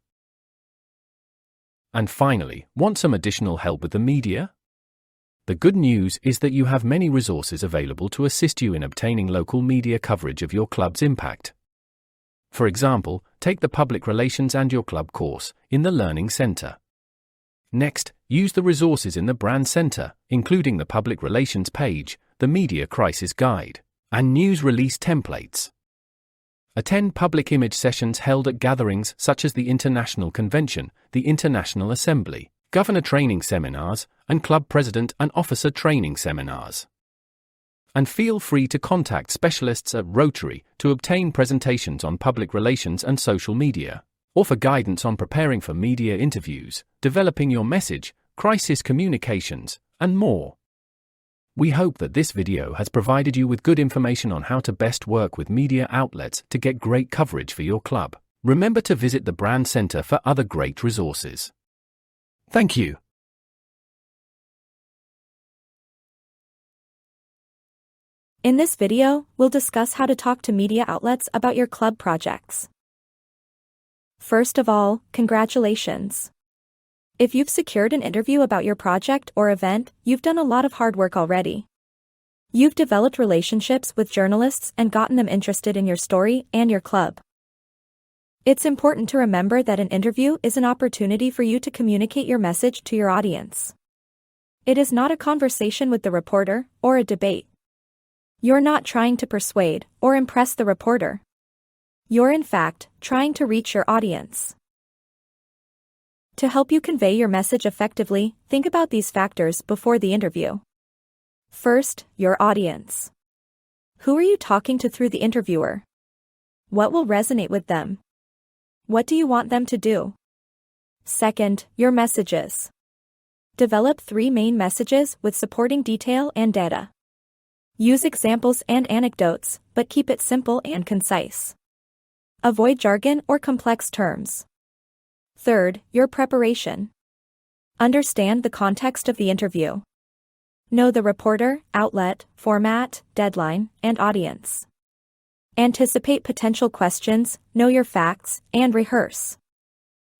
And finally, want some additional help with the media? The good news is that you have many resources available to assist you in obtaining local media coverage of your club's impact. For example, take the Public Relations and Your Club course in the Learning Center. Next, use the resources in the Brand Center, including the Public Relations page, the Media Crisis Guide, and news release templates. Attend public image sessions held at gatherings such as the International Convention, the International Assembly, Governor Training Seminars, and Club President and Officer Training Seminars. And feel free to contact specialists at Rotary to obtain presentations on public relations and social media, or for guidance on preparing for media interviews, developing your message, crisis communications, and more. We hope that this video has provided you with good information on how to best work with media outlets to get great coverage for your club. Remember to visit the Brand Center for other great resources. Thank you. In this video, we'll discuss how to talk to media outlets about your club projects. First of all, congratulations. If you've secured an interview about your project or event, you've done a lot of hard work already. You've developed relationships with journalists and gotten them interested in your story and your club. It's important to remember that an interview is an opportunity for you to communicate your message to your audience. It is not a conversation with the reporter or a debate. You're not trying to persuade or impress the reporter. You're in fact trying to reach your audience. To help you convey your message effectively, think about these factors before the interview. First, your audience. Who are you talking to through the interviewer? What will resonate with them? What do you want them to do? Second, your messages. Develop 3 main messages with supporting detail and data. Use examples and anecdotes, but keep it simple and concise. Avoid jargon or complex terms. Third, your preparation. Understand the context of the interview. Know the reporter, outlet, format, deadline, and audience. Anticipate potential questions, know your facts, and rehearse.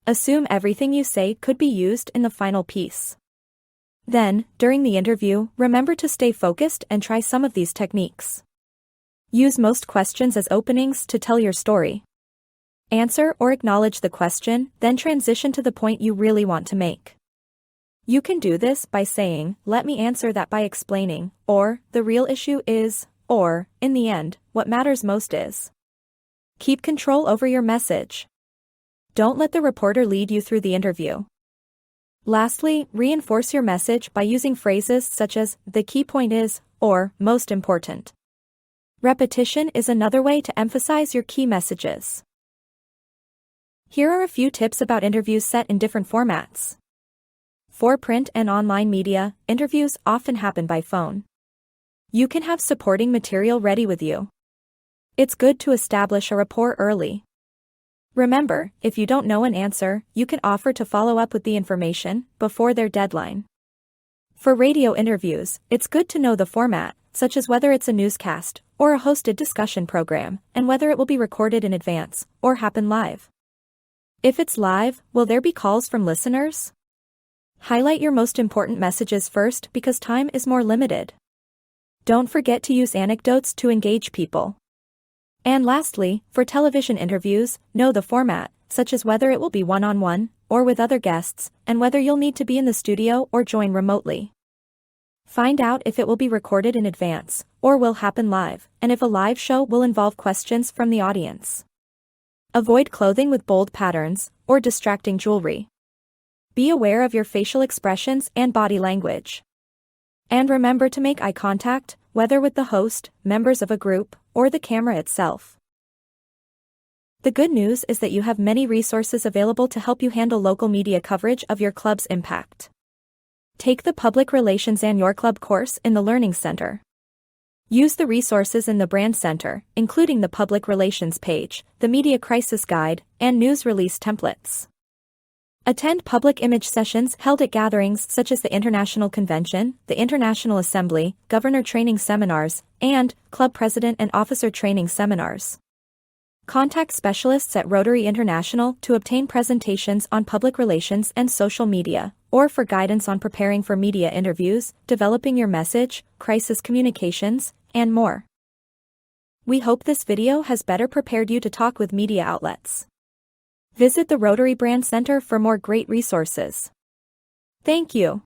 Assume everything you say could be used in the final piece. Then, during the interview, remember to stay focused and try some of these techniques. Use most questions as openings to tell your story. Answer or acknowledge the question, then transition to the point you really want to make. You can do this by saying, "Let me answer that by explaining," or, "The real issue is," or, "In the end, what matters most is." Keep control over your message. Don't let the reporter lead you through the interview. Lastly, reinforce your message by using phrases such as, "The key point is," or, "Most important." Repetition is another way to emphasize your key messages. Here are a few tips about interviews set in different formats. For print and online media, interviews often happen by phone. You can have supporting material ready with you. It's good to establish a rapport early. Remember, if you don't know an answer, you can offer to follow up with the information before their deadline. For radio interviews, it's good to know the format, such as whether it's a newscast or a hosted discussion program, and whether it will be recorded in advance or happen live. If it's live, will there be calls from listeners? Highlight your most important messages first because time is more limited. Don't forget to use anecdotes to engage people. And lastly, for television interviews, know the format, such as whether it will be one-on-one, or with other guests, and whether you'll need to be in the studio or join remotely. Find out if it will be recorded in advance, or will happen live, and if a live show will involve questions from the audience. Avoid clothing with bold patterns, or distracting jewelry. Be aware of your facial expressions and body language. And remember to make eye contact, whether with the host, members of a group, or the camera itself. The good news is that you have many resources available to help you handle local media coverage of your club's impact. Take the Public Relations and Your Club course in the Learning Center. Use the resources in the Brand Center, including the Public Relations page, the Media Crisis Guide, and news release templates. Attend public image sessions held at gatherings such as the International Convention, the International Assembly, Governor Training Seminars, and Club President and Officer Training Seminars. Contact specialists at Rotary International to obtain presentations on public relations and social media, or for guidance on preparing for media interviews, developing your message, crisis communications, and more. We hope this video has better prepared you to talk with media outlets. Visit the Rotary Brand Center for more great resources. Thank you.